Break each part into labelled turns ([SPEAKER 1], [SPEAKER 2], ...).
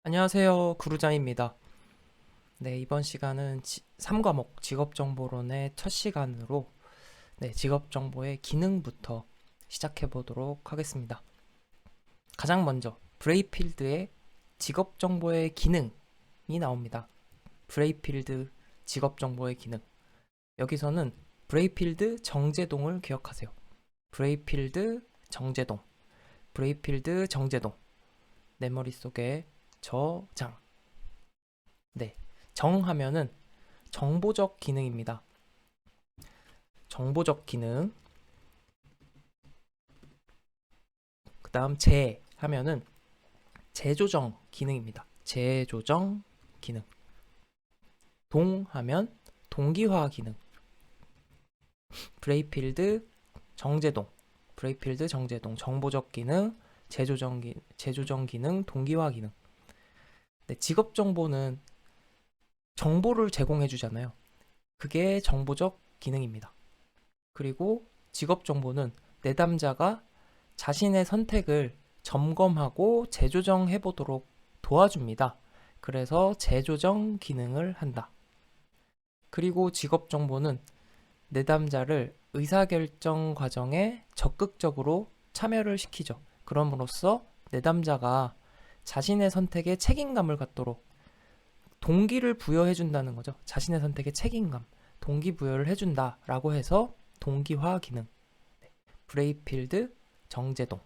[SPEAKER 1] 안녕하세요. 구루장입니다. 네, 이번 시간은 3과목 직업정보론의 첫 시간으로 직업정보의 기능부터 시작해 보도록 하겠습니다. 가장 먼저 브레이필드의 직업정보의 기능이 나옵니다. 브레이필드 직업정보의 기능. 여기서는 브레이필드 정제동을 기억하세요. 브레이필드 정제동, 브레이필드 정제동. 내 머릿속에 저장. 네, 정하면은 정보적 기능입니다. 정보적 기능. 그 다음 재 하면은 재조정 기능입니다. 재조정 기능. 동 하면 동기화 기능. 브레이필드 정제동. 브레이필드 정제동. 정보적 기능, 재조정 기능, 동기화 기능. 네, 직업 정보는 정보를 제공해 주잖아요. 그게 정보적 기능입니다. 그리고 직업 정보는 내담자가 자신의 선택을 점검하고 재조정해 보도록 도와줍니다. 그래서 재조정 기능을 한다. 그리고 직업 정보는 내담자를 의사결정 과정에 적극적으로 참여를 시키죠. 그럼으로써 내담자가 자신의 선택에 책임감을 갖도록 동기를 부여해 준다는 거죠. 자신의 선택에 책임감, 동기부여를 해준다라고 해서 동기화 기능. 브레이필드 정제동.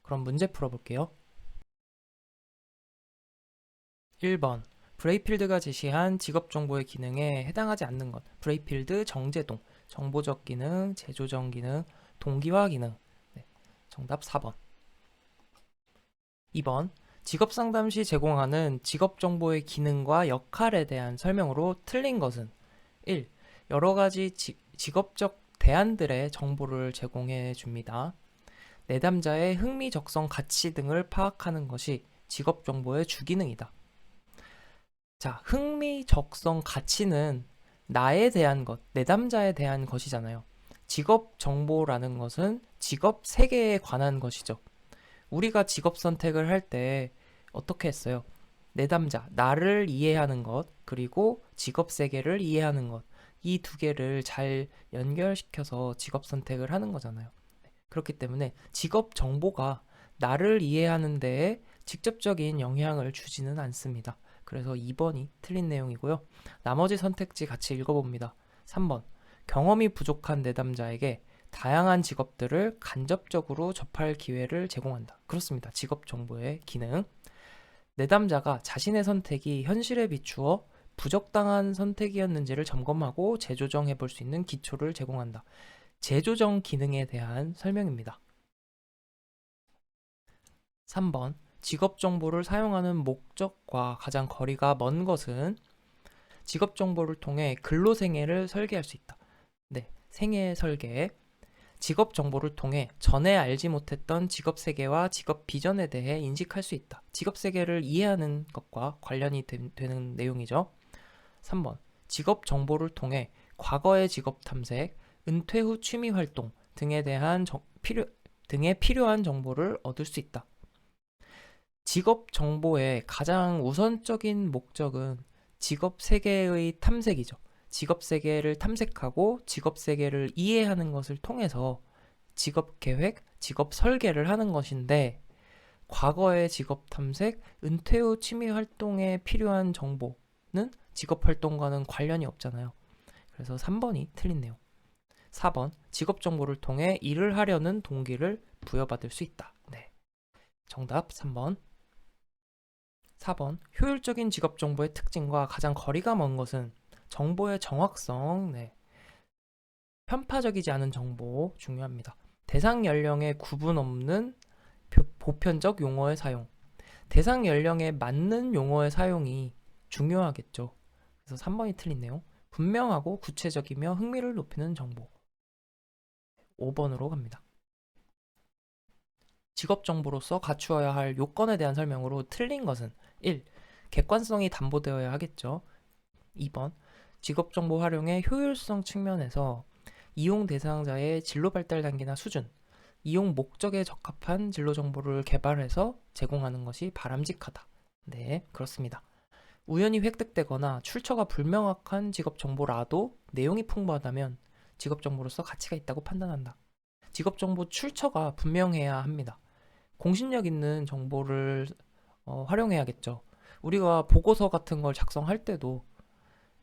[SPEAKER 1] 그럼 문제 풀어볼게요. 1번. 브레이필드가 제시한 직업정보의 기능에 해당하지 않는 것. 브레이필드 정제동. 정보적 기능, 재조정 기능, 동기화 기능. 네, 정답 4번. 2번. 직업상담 시 제공하는 직업정보의 기능과 역할에 대한 설명으로 틀린 것은 1. 여러 가지 직업적 대안들의 정보를 제공해 줍니다. 내담자의 흥미, 적성, 가치 등을 파악하는 것이 직업 정보의 주기능이다. 자, 흥미, 적성, 가치는 나에 대한 것, 내담자에 대한 것이잖아요. 직업 정보라는 것은 직업 세계에 관한 것이죠. 우리가 직업 선택을 할 때 어떻게 했어요? 내담자, 나를 이해하는 것, 그리고 직업 세계를 이해하는 것. 이 두 개를 잘 연결시켜서 직업 선택을 하는 거잖아요. 그렇기 때문에 직업 정보가 나를 이해하는 데에 직접적인 영향을 주지는 않습니다. 그래서 2번이 틀린 내용이고요. 나머지 선택지 같이 읽어봅니다. 3번. 경험이 부족한 내담자에게 다양한 직업들을 간접적으로 접할 기회를 제공한다. 그렇습니다. 직업 정보의 기능. 내담자가 자신의 선택이 현실에 비추어 부적당한 선택이었는지를 점검하고 재조정해 볼 수 있는 기초를 제공한다. 재조정 기능에 대한 설명입니다. 3번. 직업 정보를 사용하는 목적과 가장 거리가 먼 것은 직업 정보를 통해 근로 생애를 설계할 수 있다. 네, 생애 설계. 직업 정보를 통해 전에 알지 못했던 직업 세계와 직업 비전에 대해 인식할 수 있다. 직업 세계를 이해하는 것과 관련이 되는 내용이죠. 3번. 직업 정보를 통해 과거의 직업 탐색, 은퇴 후 취미 활동 등에 대한 등에 필요한 정보를 얻을 수 있다. 직업 정보의 가장 우선적인 목적은 직업 세계의 탐색이죠. 직업 세계를 탐색하고 직업 세계를 이해하는 것을 통해서 직업 계획, 직업 설계를 하는 것인데 과거의 직업 탐색, 은퇴 후 취미 활동에 필요한 정보는 직업 활동과는 관련이 없잖아요. 그래서 3번이 틀린 내용. 4번. 직업 정보를 통해 일을 하려는 동기를 부여받을 수 있다. 네. 정답 3번. 4번. 효율적인 직업 정보의 특징과 가장 거리가 먼 것은 정보의 정확성, 네. 편파적이지 않은 정보 중요합니다. 대상 연령에 구분 없는 보편적 용어의 사용. 대상 연령에 맞는 용어의 사용이 중요하겠죠. 그래서 3번이 틀린 내용. 분명하고 구체적이며 흥미를 높이는 정보. 5번으로 갑니다. 직업 정보로서 갖추어야 할 요건에 대한 설명으로 틀린 것은 1. 객관성이 담보되어야 하겠죠. 2번. 직업 정보 활용의 효율성 측면에서 이용 대상자의 진로 발달 단계나 수준, 이용 목적에 적합한 진로 정보를 개발해서 제공하는 것이 바람직하다. 네, 그렇습니다. 우연히 획득되거나 출처가 불명확한 직업 정보라도 내용이 풍부하다면 직업 정보로서 가치가 있다고 판단한다. 직업 정보 출처가 분명해야 합니다. 공신력 있는 정보를 활용해야겠죠. 우리가 보고서 같은 걸 작성할 때도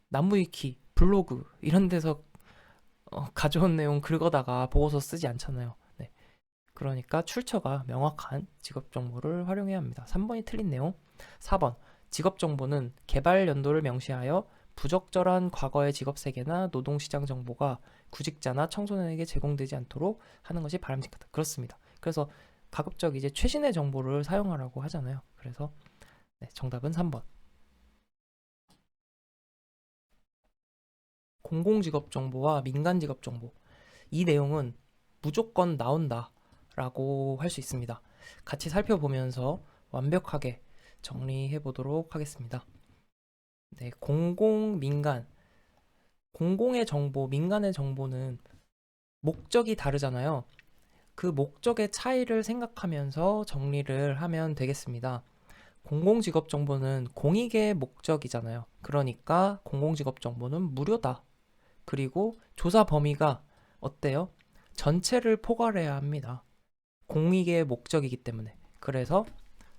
[SPEAKER 1] 나무위키, 블로그 이런 데서 가져온 내용 긁어다가 보고서 쓰지 않잖아요. 네. 그러니까 출처가 명확한 직업 정보를 활용해야 합니다. 3번이 틀린 내용. 4번. 직업 정보는 개발 연도를 명시하여 부적절한 과거의 직업 세계나 노동시장 정보가 구직자나 청소년에게 제공되지 않도록 하는 것이 바람직하다. 그렇습니다. 그래서 가급적 이제 최신의 정보를 사용하라고 하잖아요. 그래서 네, 정답은 3번. 공공직업 정보와 민간직업 정보. 이 내용은 무조건 나온다라고 할 수 있습니다. 같이 살펴보면서 완벽하게 정리해 보도록 하겠습니다. 네, 공공, 민간. 공공의 정보, 민간의 정보는 목적이 다르잖아요. 그 목적의 차이를 생각하면서 정리를 하면 되겠습니다. 공공직업 정보는 공익의 목적이잖아요. 그러니까 공공직업 정보는 무료다. 그리고 조사 범위가 어때요? 전체를 포괄해야 합니다. 공익의 목적이기 때문에. 그래서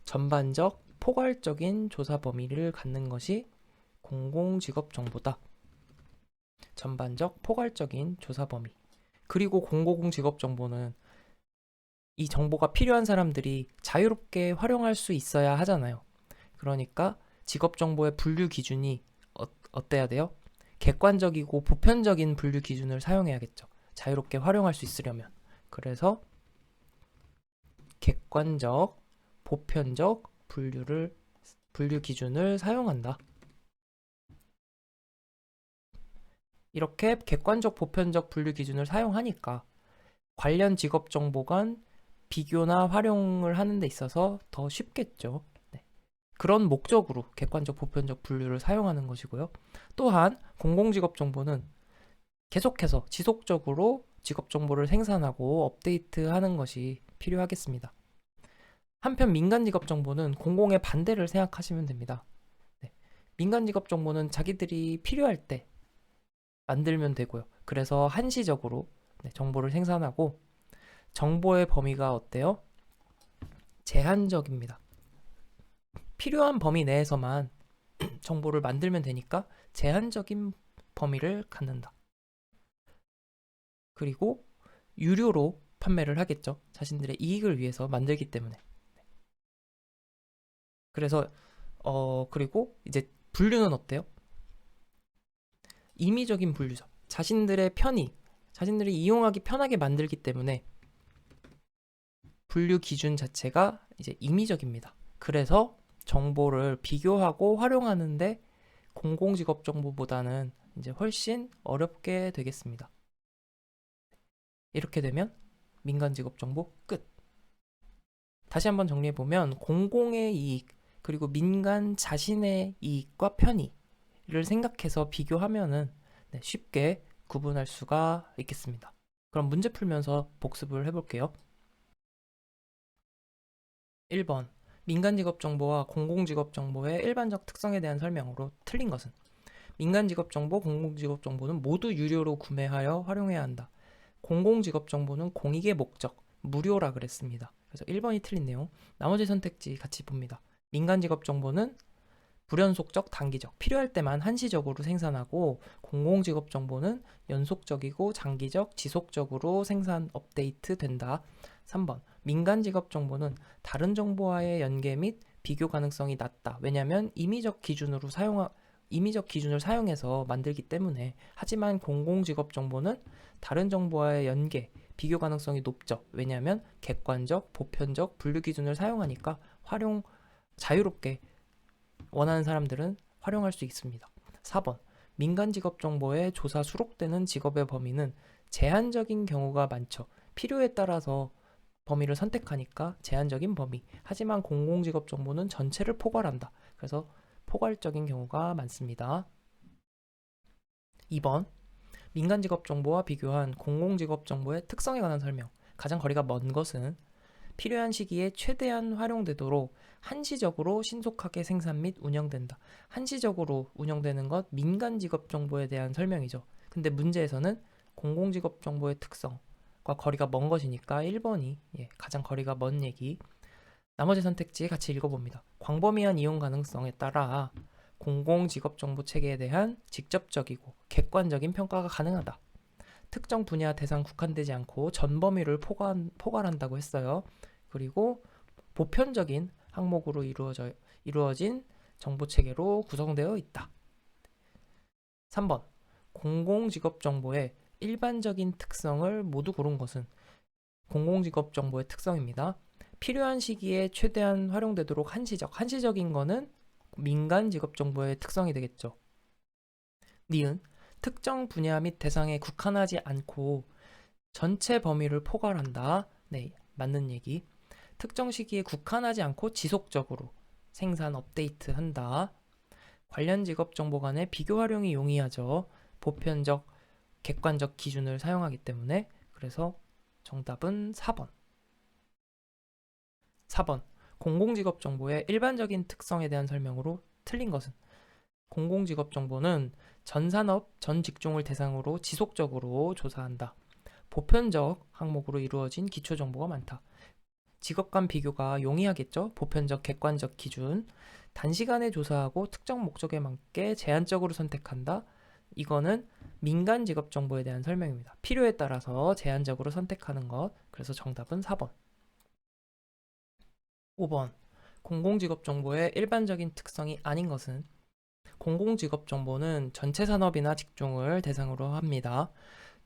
[SPEAKER 1] 전반적 포괄적인 조사 범위를 갖는 것이 공공직업 정보다. 전반적 포괄적인 조사 범위. 그리고 공공직업 정보는 이 정보가 필요한 사람들이 자유롭게 활용할 수 있어야 하잖아요. 그러니까 직업 정보의 분류 기준이 어때야 돼요? 객관적이고 보편적인 분류 기준을 사용해야겠죠. 자유롭게 활용할 수 있으려면. 그래서 객관적, 보편적 분류 기준을 사용한다. 이렇게 객관적, 보편적 분류 기준을 사용하니까 관련 직업 정보 간 비교나 활용을 하는 데 있어서 더 쉽겠죠. 네. 그런 목적으로 객관적, 보편적 분류를 사용하는 것이고요. 또한 공공직업 정보는 계속해서 지속적으로 직업 정보를 생산하고 업데이트하는 것이 필요하겠습니다. 한편 민간 직업 정보는 공공의 반대를 생각하시면 됩니다. 네. 민간 직업 정보는 자기들이 필요할 때 만들면 되고요. 그래서 한시적으로 정보를 생산하고 정보의 범위가 어때요? 제한적입니다. 필요한 범위 내에서만 정보를 만들면 되니까 제한적인 범위를 갖는다. 그리고 유료로 판매를 하겠죠. 자신들의 이익을 위해서 만들기 때문에. 그래서 그리고 이제 분류는 어때요? 임의적인 분류죠. 자신들의 편의, 자신들이 이용하기 편하게 만들기 때문에 분류 기준 자체가 이제 임의적입니다. 그래서 정보를 비교하고 활용하는데 공공직업 정보보다는 이제 훨씬 어렵게 되겠습니다. 이렇게 되면 민간직업 정보 끝. 다시 한번 정리해보면 공공의 이익 그리고 민간 자신의 이익과 편의를 생각해서 비교하면은 쉽게 구분할 수가 있겠습니다. 그럼 문제 풀면서 복습을 해볼게요. 1번 민간직업정보와 공공직업정보의 일반적 특성에 대한 설명으로 틀린 것은 민간직업정보, 공공직업정보는 모두 유료로 구매하여 활용해야 한다. 공공직업정보는 공익의 목적, 무료라 그랬습니다. 그래서 1번이 틀린 내용. 나머지 선택지 같이 봅니다. 민간직업정보는 불연속적, 단기적, 필요할 때만 한시적으로 생산하고 공공직업정보는 연속적이고 장기적, 지속적으로 생산, 업데이트 된다. 3번 민간직업정보는 다른 정보와의 연계 및 비교 가능성이 낮다. 왜냐하면 임의적 기준을 사용해서 만들기 때문에. 하지만 공공직업정보는 다른 정보와의 연계, 비교 가능성이 높죠. 왜냐하면 객관적, 보편적 분류 기준을 사용하니까 자유롭게 원하는 사람들은 활용할 수 있습니다. 4번 민간 직업 정보에 조사 수록되는 직업의 범위는 제한적인 경우가 많죠. 필요에 따라서 범위를 선택하니까 제한적인 범위. 하지만 공공직업 정보는 전체를 포괄한다. 그래서 포괄적인 경우가 많습니다. 2번 민간직업 정보와 비교한 공공직업 정보의 특성에 관한 설명. 가장 거리가 먼 것은 필요한 시기에 최대한 활용되도록 한시적으로 신속하게 생산 및 운영된다. 한시적으로 운영되는 것 민간 직업 정보에 대한 설명이죠. 근데 문제에서는 공공직업 정보의 특성과 거리가 먼 것이니까 1번이 가장 거리가 먼 얘기. 나머지 선택지 같이 읽어봅니다. 광범위한 이용 가능성에 따라 공공직업정보 체계에 대한 직접적이고 객관적인 평가가 가능하다. 특정 분야 대상 국한되지 않고 전 범위를 포괄한다고 했어요. 그리고 보편적인 항목으로 이루어진 정보체계로 구성되어 있다. 3번. 공공직업정보의 일반적인 특성을 모두 고른 것은 공공직업정보의 특성입니다. 필요한 시기에 최대한 활용되도록 한시적인 거는 민간 직업정보의 특성이 되겠죠. 니은 특정 분야 및 대상에 국한하지 않고 전체 범위를 포괄한다. 네, 맞는 얘기. 특정 시기에 국한하지 않고 지속적으로 생산 업데이트한다. 관련 직업 정보 간의 비교 활용이 용이하죠. 보편적, 객관적 기준을 사용하기 때문에. 그래서 정답은 4번. 4번. 공공직업 정보의 일반적인 특성에 대한 설명으로 틀린 것은 공공직업 정보는 전 산업, 전 직종을 대상으로 지속적으로 조사한다. 보편적 항목으로 이루어진 기초 정보가 많다. 직업 간 비교가 용이하겠죠? 보편적, 객관적 기준. 단시간에 조사하고 특정 목적에 맞게 제한적으로 선택한다. 이거는 민간 직업 정보에 대한 설명입니다. 필요에 따라서 제한적으로 선택하는 것. 그래서 정답은 4번. 5번. 공공직업 정보의 일반적인 특성이 아닌 것은 공공직업 정보는 전체 산업이나 직종을 대상으로 합니다.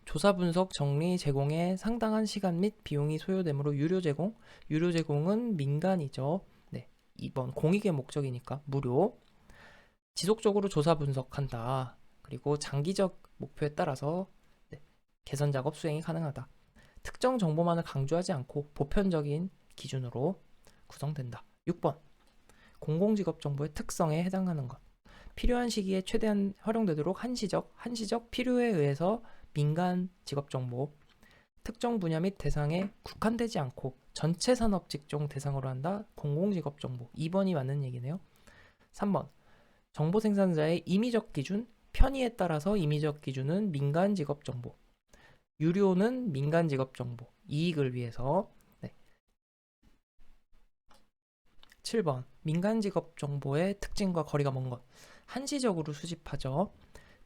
[SPEAKER 1] 조사 분석, 정리, 제공에 상당한 시간 및 비용이 소요되므로 유료 제공은 민간이죠. 네, 2번 공익의 목적이니까 무료. 지속적으로 조사 분석한다. 그리고 장기적 목표에 따라서 개선 작업 수행이 가능하다. 특정 정보만을 강조하지 않고 보편적인 기준으로 구성된다. 6번 공공직업 정보의 특성에 해당하는 것. 필요한 시기에 최대한 활용되도록 한시적 필요에 의해서 민간 직업 정보, 특정 분야 및 대상에 국한되지 않고 전체 산업 직종 대상으로 한다. 공공직업 정보. 2번이 맞는 얘기네요. 3번. 정보 생산자의 임의적 기준, 편의에 따라서 임의적 기준은 민간 직업 정보. 유료는 민간 직업 정보. 이익을 위해서. 네. 7번. 민간 직업 정보의 특징과 거리가 먼 것. 한시적으로 수집하죠.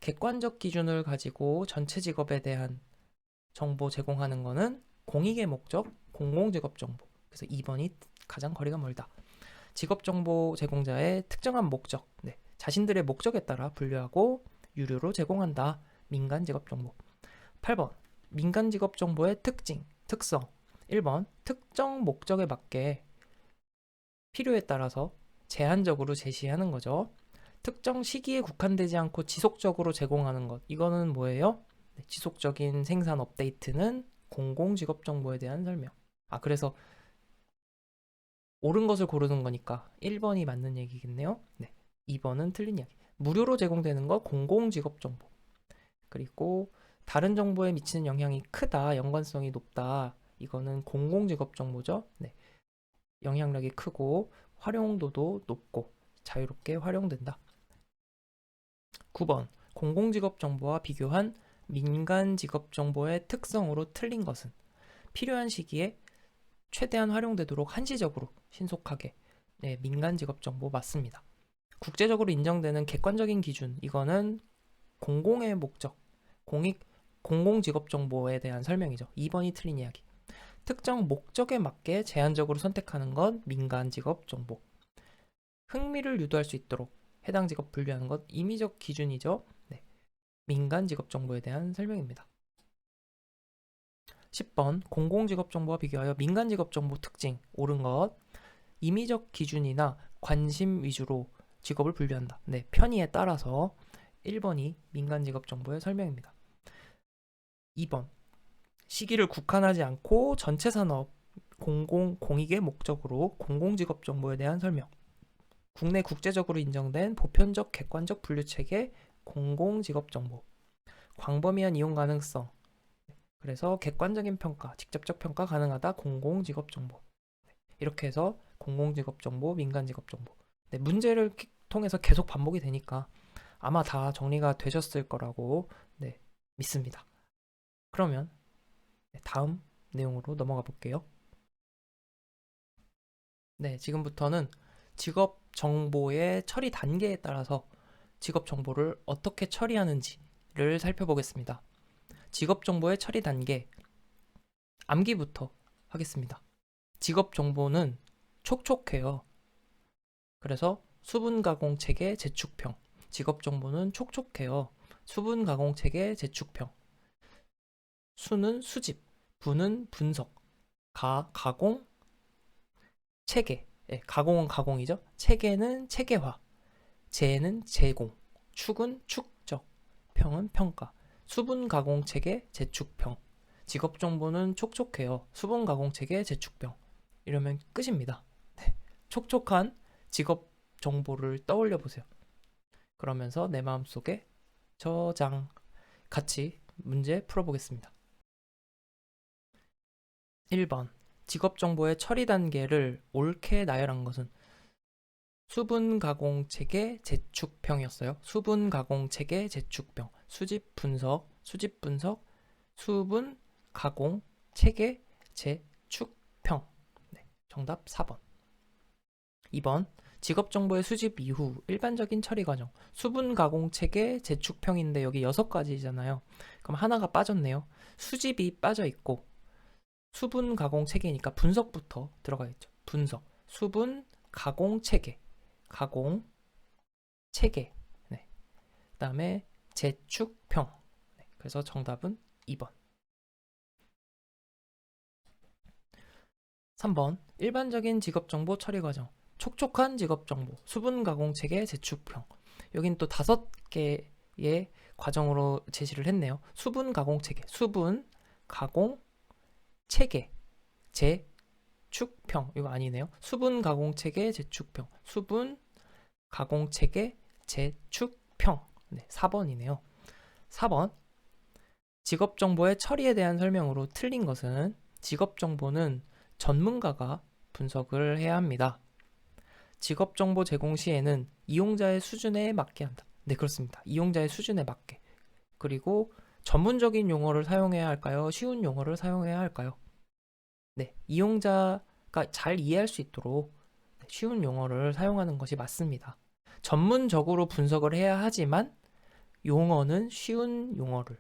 [SPEAKER 1] 객관적 기준을 가지고 전체 직업에 대한 정보 제공하는 것은 공익의 목적, 공공직업 정보. 그래서 2번이 가장 거리가 멀다. 직업 정보 제공자의 특정한 목적, 자신들의 목적에 따라 분류하고 유료로 제공한다. 민간 직업 정보. 8번. 민간 직업 정보의 특성. 1번. 특정 목적에 맞게 필요에 따라서 제한적으로 제시하는 거죠. 특정 시기에 국한되지 않고 지속적으로 제공하는 것. 이거는 뭐예요? 지속적인 생산 업데이트는 공공직업 정보에 대한 설명. 그래서 옳은 것을 고르는 거니까 1번이 맞는 얘기겠네요. 2번은 틀린 이야기. 무료로 제공되는 것 공공직업 정보. 그리고 다른 정보에 미치는 영향이 크다, 연관성이 높다. 이거는 공공직업 정보죠. 영향력이 크고 활용도도 높고 자유롭게 활용된다. 9번. 공공직업 정보와 비교한 민간 직업 정보의 특성으로 틀린 것은 필요한 시기에 최대한 활용되도록 한시적으로 신속하게. 민간 직업 정보 맞습니다. 국제적으로 인정되는 객관적인 기준. 이거는 공공의 목적, 공공직업 정보에 대한 설명이죠. 2번이 틀린 이야기. 특정 목적에 맞게 제한적으로 선택하는 건 민간 직업 정보. 흥미를 유도할 수 있도록 해당 직업 분류하는 것 임의적 기준이죠. 민간 직업 정보에 대한 설명입니다. 10번 공공직업 정보와 비교하여 민간 직업 정보 특징 옳은 것. 임의적 기준이나 관심 위주로 직업을 분류한다. 편의에 따라서 1번이 민간 직업 정보의 설명입니다. 2번 시기를 국한하지 않고 전체 산업 공익의 목적으로 공공직업 정보에 대한 설명. 국내 국제적으로 인정된 보편적 객관적 분류체계 공공직업 정보. 광범위한 이용 가능성. 그래서 객관적인 평가, 직접적 평가 가능하다. 공공직업 정보. 이렇게 해서 공공직업정보, 민간직업정보. 네, 문제를 통해서 계속 반복이 되니까 아마 다 정리가 되셨을 거라고 네, 믿습니다. 그러면 다음 내용으로 넘어가 볼게요. 네, 지금부터는 직업 정보의 처리 단계에 따라서 직업 정보를 어떻게 처리하는지를 살펴보겠습니다. 직업 정보의 처리 단계, 암기부터 하겠습니다. 직업 정보는 촉촉해요. 그래서 수분 가공 체계 재축평. 직업 정보는 촉촉해요. 수분 가공 체계 재축평. 수는 수집, 분은 분석, 가공 체계. 예, 가공은 가공이죠. 체계는 체계화, 재는 제공, 축은 축적, 평은 평가. 수분 가공 체계 재축평. 직업 정보는 촉촉해요. 수분 가공 체계 재축평. 이러면 끝입니다. 네. 촉촉한 직업 정보를 떠올려 보세요. 그러면서 내 마음속에 저장. 같이 문제 풀어보겠습니다. 1번. 직업 정보의 처리 단계를 옳게 나열한 것은 수분 가공 체계 재축평이었어요. 수분 가공 체계 재축평. 수집 분석, 수분 가공 체계 재축평. 네, 정답 4번. 2번. 직업 정보의 수집 이후 일반적인 처리 과정. 수분 가공 체계 재축평인데 여기 6가지잖아요. 그럼 하나가 빠졌네요. 수집이 빠져 있고 수분 가공 체계니까 분석부터 들어가 있죠. 분석. 수분 가공 체계. 가공 체계. 네. 그다음에 재축평. 네. 그래서 정답은 2번. 3번. 일반적인 직업 정보 처리 과정. 촉촉한 직업 정보, 수분 가공 체계 재축평. 여긴 또 5개의 과정으로 제시를 했네요. 수분 가공 체계, 수분 가공 체계 재축평. 이거 아니네요. 수분 가공 체계 재축평. 수분 가공 체계 재축평. 네, 4번이네요. 4번. 직업 정보의 처리에 대한 설명으로 틀린 것은 직업 정보는 전문가가 분석을 해야 합니다. 직업 정보 제공 시에는 이용자의 수준에 맞게 한다. 네, 그렇습니다. 이용자의 수준에 맞게. 그리고 전문적인 용어를 사용해야 할까요? 쉬운 용어를 사용해야 할까요? 네, 이용자가 잘 이해할 수 있도록 쉬운 용어를 사용하는 것이 맞습니다. 전문적으로 분석을 해야 하지만 용어는 쉬운 용어를.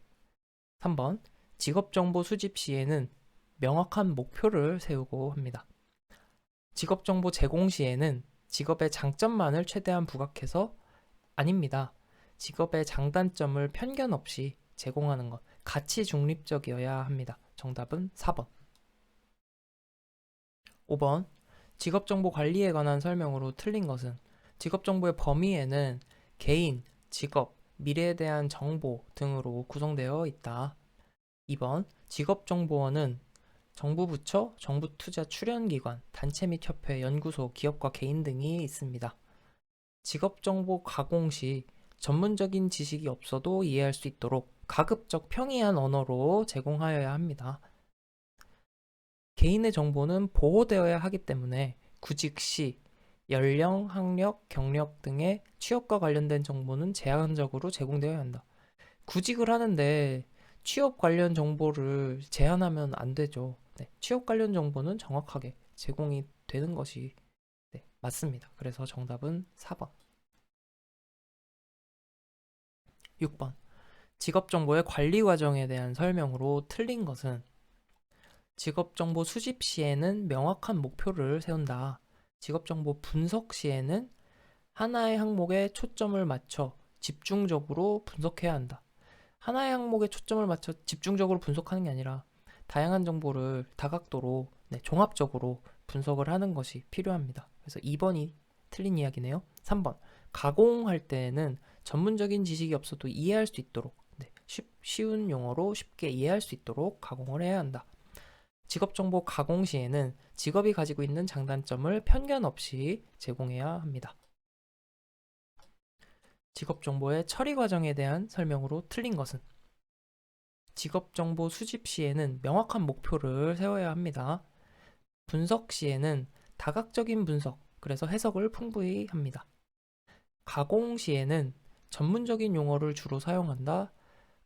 [SPEAKER 1] 3번. 직업정보 수집 시에는 명확한 목표를 세우고 합니다. 직업정보 제공 시에는 직업의 장점만을 최대한 부각해서 아닙니다. 직업의 장단점을 편견 없이 제공하는 것, 가치 중립적이어야 합니다. 정답은 4번. 5번. 직업정보 관리에 관한 설명으로 틀린 것은 직업정보의 범위에는 개인, 직업, 미래에 대한 정보 등으로 구성되어 있다. 2번. 직업정보원은 정부 부처, 정부 투자 출연기관, 단체 및 협회, 연구소, 기업과 개인 등이 있습니다. 직업정보 가공 시 전문적인 지식이 없어도 이해할 수 있도록 가급적 평이한 언어로 제공하여야 합니다. 개인의 정보는 보호되어야 하기 때문에 구직 시 연령, 학력, 경력 등의 취업과 관련된 정보는 제한적으로 제공되어야 한다. 구직을 하는데 취업 관련 정보를 제한하면 안 되죠. 네, 취업 관련 정보는 정확하게 제공이 되는 것이 네, 맞습니다. 그래서 정답은 4번. 6번. 직업정보의 관리 과정에 대한 설명으로 틀린 것은 직업정보 수집 시에는 명확한 목표를 세운다. 직업정보 분석 시에는 하나의 항목에 초점을 맞춰 집중적으로 분석해야 한다. 하나의 항목에 초점을 맞춰 집중적으로 분석하는 게 아니라 다양한 정보를 다각도로 종합적으로 분석을 하는 것이 필요합니다. 그래서 2번이 틀린 이야기네요. 3번. 가공할 때는 전문적인 지식이 없어도 이해할 수 있도록 쉬운 용어로 쉽게 이해할 수 있도록 가공을 해야 한다. 직업정보 가공 시에는 직업이 가지고 있는 장단점을 편견 없이 제공해야 합니다. 직업정보의 처리 과정에 대한 설명으로 틀린 것은 직업정보 수집 시에는 명확한 목표를 세워야 합니다. 분석 시에는 다각적인 분석, 그래서 해석을 풍부히 합니다. 가공 시에는 전문적인 용어를 주로 사용한다?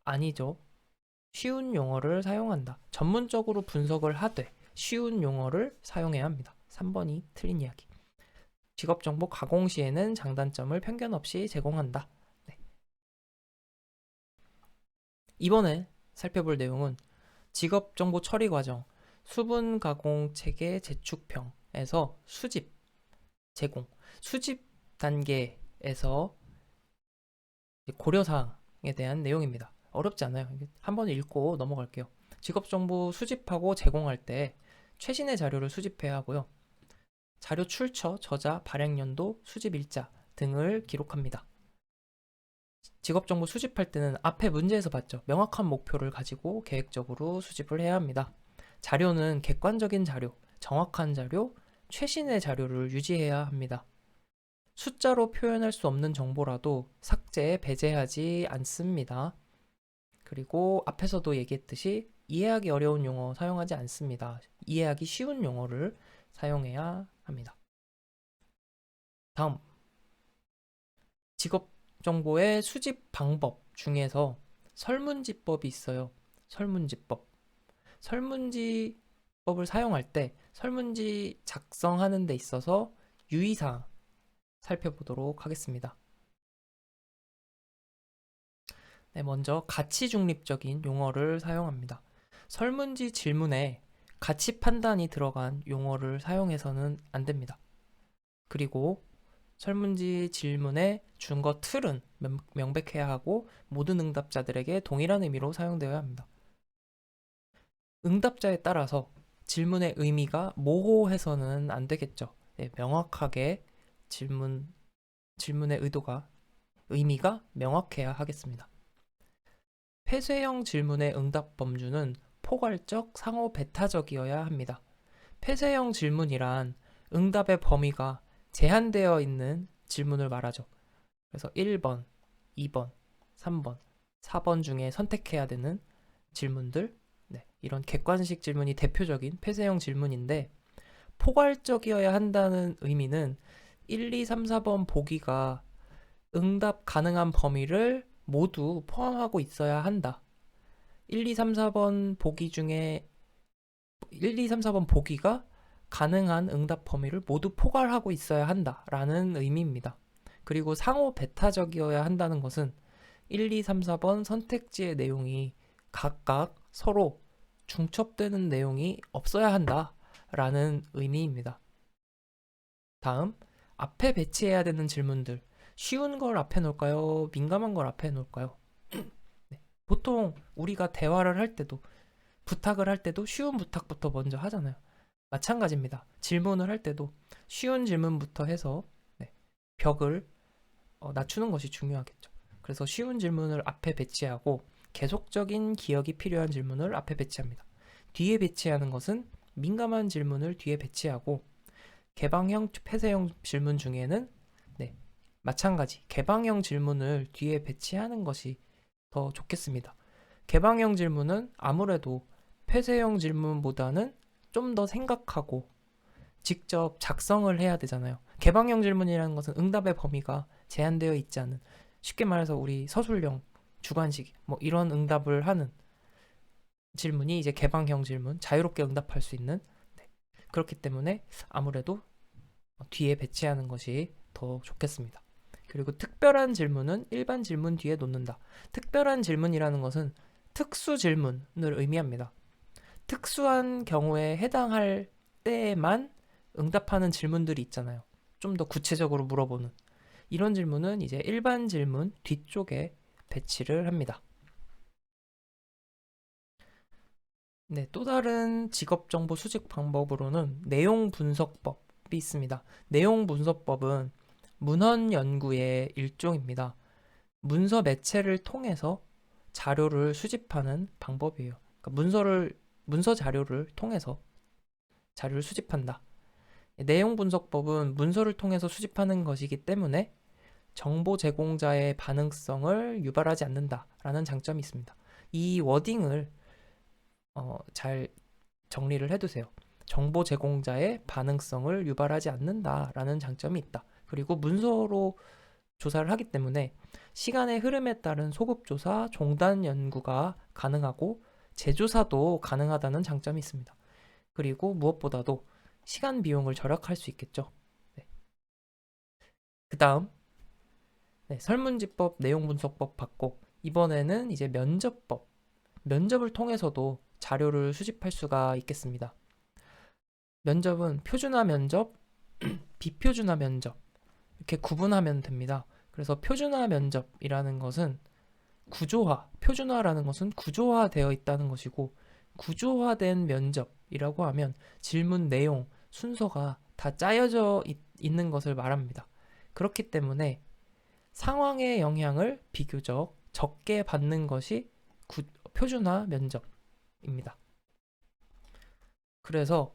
[SPEAKER 1] 아니죠. 쉬운 용어를 사용한다. 전문적으로 분석을 하되 쉬운 용어를 사용해야 합니다. 3번이 틀린 이야기. 직업정보 가공 시에는 장단점을 편견 없이 제공한다. 네. 이번에 살펴볼 내용은 직업정보 처리 과정, 수분 가공 체계 재축평에서 수집, 제공, 수집 단계에서 고려사항에 대한 내용입니다. 어렵지 않아요. 한번 읽고 넘어갈게요. 직업정보 수집하고 제공할 때 최신의 자료를 수집해야 하고요. 자료 출처, 저자, 발행연도, 수집일자 등을 기록합니다. 직업정보 수집할 때는 앞에 문제에서 봤죠. 명확한 목표를 가지고 계획적으로 수집을 해야 합니다. 자료는 객관적인 자료, 정확한 자료, 최신의 자료를 유지해야 합니다. 숫자로 표현할 수 없는 정보라도 삭제, 배제하지 않습니다. 그리고 앞에서도 얘기했듯이 이해하기 어려운 용어 사용하지 않습니다. 이해하기 쉬운 용어를 사용해야 합니다. 다음, 직업 정보의 수집 방법 중에서 설문지법이 있어요. 설문지법. 설문지법을 사용할 때 설문지 작성하는 데 있어서 유의사항 살펴보도록 하겠습니다. 네, 먼저 가치 중립적인 용어를 사용합니다. 설문지 질문에 가치 판단이 들어간 용어를 사용해서는 안 됩니다. 그리고 설문지 질문의 준거 틀은 명백해야 하고 모든 응답자들에게 동일한 의미로 사용되어야 합니다. 응답자에 따라서 질문의 의미가 모호해서는 안 되겠죠. 네, 명확하게 질문의 의미가 명확해야 하겠습니다. 폐쇄형 질문의 응답 범주는 포괄적, 상호 배타적이어야 합니다. 폐쇄형 질문이란 응답의 범위가 제한되어 있는 질문을 말하죠. 그래서 1번, 2번, 3번, 4번 중에 선택해야 되는 질문들, 네, 이런 객관식 질문이 대표적인 폐쇄형 질문인데 포괄적이어야 한다는 의미는 1, 2, 3, 4번 보기가 응답 가능한 범위를 모두 포함하고 있어야 한다. 1, 2, 3, 4번 보기 중에 1, 2, 3, 4번 보기가 가능한 응답 범위를 모두 포괄하고 있어야 한다라는 의미입니다. 그리고 상호 배타적이어야 한다는 것은 1, 2, 3, 4번 선택지의 내용이 각각 서로 중첩되는 내용이 없어야 한다라는 의미입니다. 다음, 앞에 배치해야 되는 질문들. 쉬운 걸 앞에 놓을까요? 민감한 걸 앞에 놓을까요? 네. 보통 우리가 대화를 할 때도 부탁을 할 때도 쉬운 부탁부터 먼저 하잖아요. 마찬가지입니다. 질문을 할 때도 쉬운 질문부터 해서 네, 벽을 낮추는 것이 중요하겠죠. 그래서 쉬운 질문을 앞에 배치하고 계속적인 기억이 필요한 질문을 앞에 배치합니다. 뒤에 배치하는 것은 민감한 질문을 뒤에 배치하고 개방형, 폐쇄형 질문 중에는 네, 마찬가지 개방형 질문을 뒤에 배치하는 것이 더 좋겠습니다. 개방형 질문은 아무래도 폐쇄형 질문보다는 좀 더 생각하고 직접 작성을 해야 되잖아요. 개방형 질문이라는 것은 응답의 범위가 제한되어 있지 않은, 쉽게 말해서 우리 서술형, 주관식 뭐 이런 응답을 하는 질문이 이제 개방형 질문, 자유롭게 응답할 수 있는, 네. 그렇기 때문에 아무래도 뒤에 배치하는 것이 더 좋겠습니다. 그리고 특별한 질문은 일반 질문 뒤에 놓는다. 특별한 질문이라는 것은 특수 질문을 의미합니다. 특수한 경우에 해당할 때에만 응답하는 질문들이 있잖아요. 좀 더 구체적으로 물어보는 이런 질문은 이제 일반 질문 뒤쪽에 배치를 합니다. 네, 또 다른 직업정보 수집 방법으로는 내용 분석법이 있습니다. 내용 분석법은 문헌 연구의 일종입니다. 문서 매체를 통해서 자료를 수집하는 방법이에요. 그러니까 문서 자료를 통해서 자료를 수집한다. 내용 분석법은 문서를 통해서 수집하는 것이기 때문에 정보 제공자의 반응성을 유발하지 않는다라는 장점이 있습니다. 이 워딩을 잘 정리를 해두세요. 정보 제공자의 반응성을 유발하지 않는다라는 장점이 있다. 그리고 문서로 조사를 하기 때문에 시간의 흐름에 따른 소급조사, 종단 연구가 가능하고 재조사도 가능하다는 장점이 있습니다. 그리고 무엇보다도 시간 비용을 절약할 수 있겠죠. 네. 그 다음 설문지법, 내용분석법 받고 이번에는 이제 면접법, 면접을 통해서도 자료를 수집할 수가 있겠습니다. 면접은 표준화 면접, 비표준화 면접 이렇게 구분하면 됩니다. 그래서 표준화 면접이라는 것은 표준화라는 것은 구조화되어 있다는 것이고 구조화된 면접이라고 하면 질문 내용, 순서가 다 짜여져 있는 것을 말합니다. 그렇기 때문에 상황의 영향을 비교적 적게 받는 것이 표준화 면접입니다. 그래서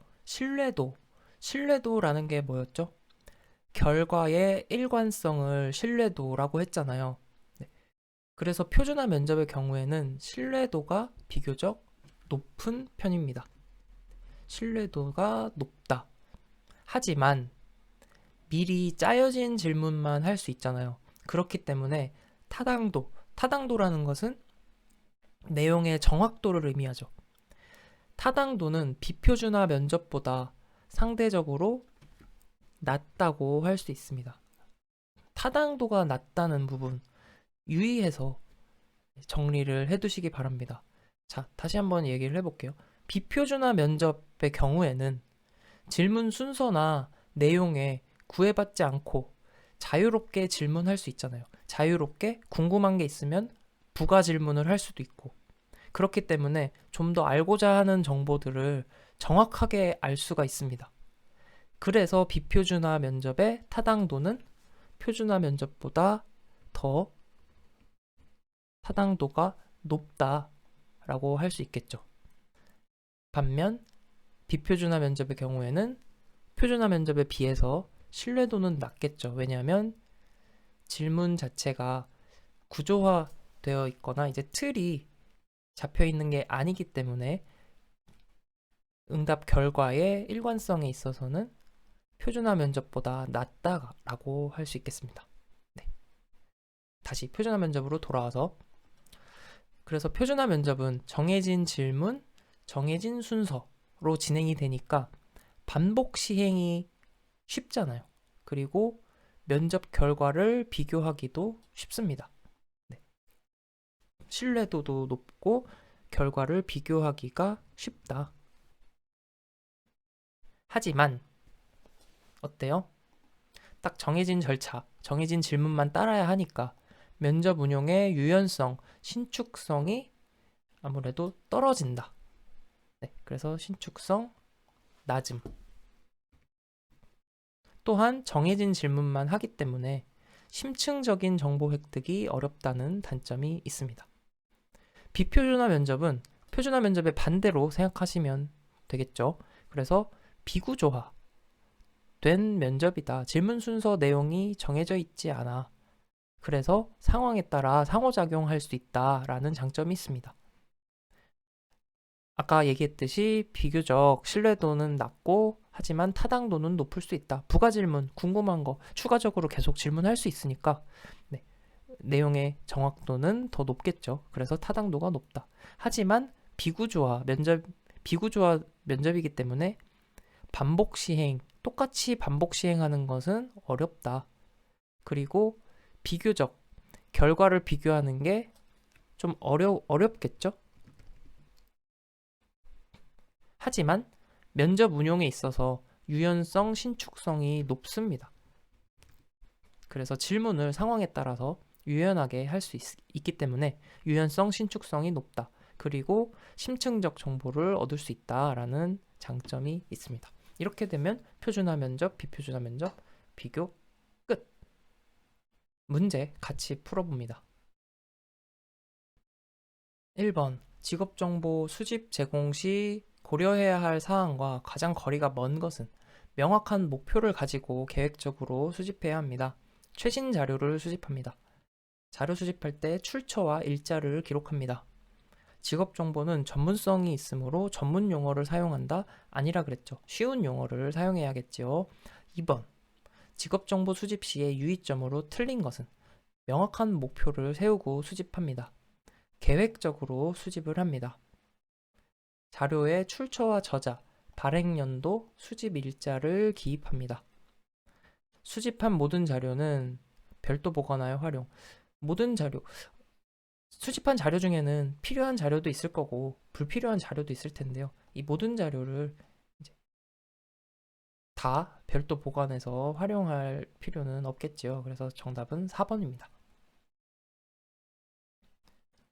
[SPEAKER 1] 신뢰도라는 게 뭐였죠? 결과의 일관성을 신뢰도라고 했잖아요. 네. 그래서 표준화 면접의 경우에는 신뢰도가 비교적 높은 편입니다. 신뢰도가 높다. 하지만 미리 짜여진 질문만 할 수 있잖아요. 그렇기 때문에 타당도라는 것은 내용의 정확도를 의미하죠. 타당도는 비표준화 면접보다 상대적으로 낮다고 할 수 있습니다. 타당도가 낮다는 부분 유의해서 정리를 해두시기 바랍니다. 자, 다시 한번 얘기를 해볼게요. 비표준화 면접의 경우에는 질문 순서나 내용에 구애받지 않고 자유롭게 질문할 수 있잖아요. 자유롭게 궁금한 게 있으면 부가 질문을 할 수도 있고 그렇기 때문에 좀 더 알고자 하는 정보들을 정확하게 알 수가 있습니다. 그래서 비표준화 면접의 타당도는 표준화 면접보다 더 타당도가 높다라고 할 수 있겠죠. 반면 비표준화 면접의 경우에는 표준화 면접에 비해서 신뢰도는 낮겠죠. 왜냐하면 질문 자체가 구조화되어 있거나 이제 틀이 잡혀 있는 게 아니기 때문에 응답 결과의 일관성에 있어서는 표준화 면접보다 낮다라고 할 수 있겠습니다. 네. 다시 표준화 면접으로 돌아와서 그래서 표준화 면접은 정해진 질문, 정해진 순서로 진행이 되니까 반복 시행이 쉽잖아요. 그리고 면접 결과를 비교하기도 쉽습니다. 네. 신뢰도도 높고 결과를 비교하기가 쉽다. 하지만 어때요? 딱 정해진 절차, 정해진 질문만 따라야 하니까 면접 운용의 유연성, 신축성이 아무래도 떨어진다. 네, 그래서 신축성 낮음. 또한 정해진 질문만 하기 때문에 심층적인 정보 획득이 어렵다는 단점이 있습니다. 비표준화 면접은 표준화 면접의 반대로 생각하시면 되겠죠. 그래서 비구조화 된 면접이다. 질문 순서 내용이 정해져 있지 않아. 그래서 상황에 따라 상호작용할 수 있다라는 장점이 있습니다. 아까 얘기했듯이 비교적 신뢰도는 낮고 하지만 타당도는 높을 수 있다. 부가 질문, 궁금한 거 추가적으로 계속 질문할 수 있으니까 네, 내용의 정확도는 더 높겠죠. 그래서 타당도가 높다. 하지만 비구조화 면접이기 때문에 반복 시행, 똑같이 반복 시행하는 것은 어렵다. 그리고 비교적 결과를 비교하는 게 좀 어렵겠죠? 하지만 면접 운용에 있어서 유연성, 신축성이 높습니다. 그래서 질문을 상황에 따라서 유연하게 할 수 있기 때문에 유연성, 신축성이 높다. 그리고 심층적 정보를 얻을 수 있다라는 장점이 있습니다. 이렇게 되면 표준화 면접, 비표준화 면접 비교 끝. 문제 같이 풀어봅니다. 1번 직업정보 수집 제공 시 고려해야 할 사항과 가장 거리가 먼 것은 명확한 목표를 가지고 계획적으로 수집해야 합니다. 최신 자료를 수집합니다. 자료 수집할 때 출처와 일자를 기록합니다. 직업 정보는 전문성이 있으므로 전문 용어를 사용한다? 아니라 그랬죠. 쉬운 용어를 사용해야겠지요. 2번. 직업 정보 수집 시의 유의점으로 틀린 것은 명확한 목표를 세우고 수집합니다. 계획적으로 수집을 합니다. 자료의 출처와 저자, 발행 연도, 수집 일자를 기입합니다. 수집한 모든 자료는 별도 보관하여 활용. 모든 자료, 수집한 자료 중에는 필요한 자료도 있을 거고 불필요한 자료도 있을 텐데요. 이 모든 자료를 이제 다 별도 보관해서 활용할 필요는 없겠지요. 그래서 정답은 4번입니다.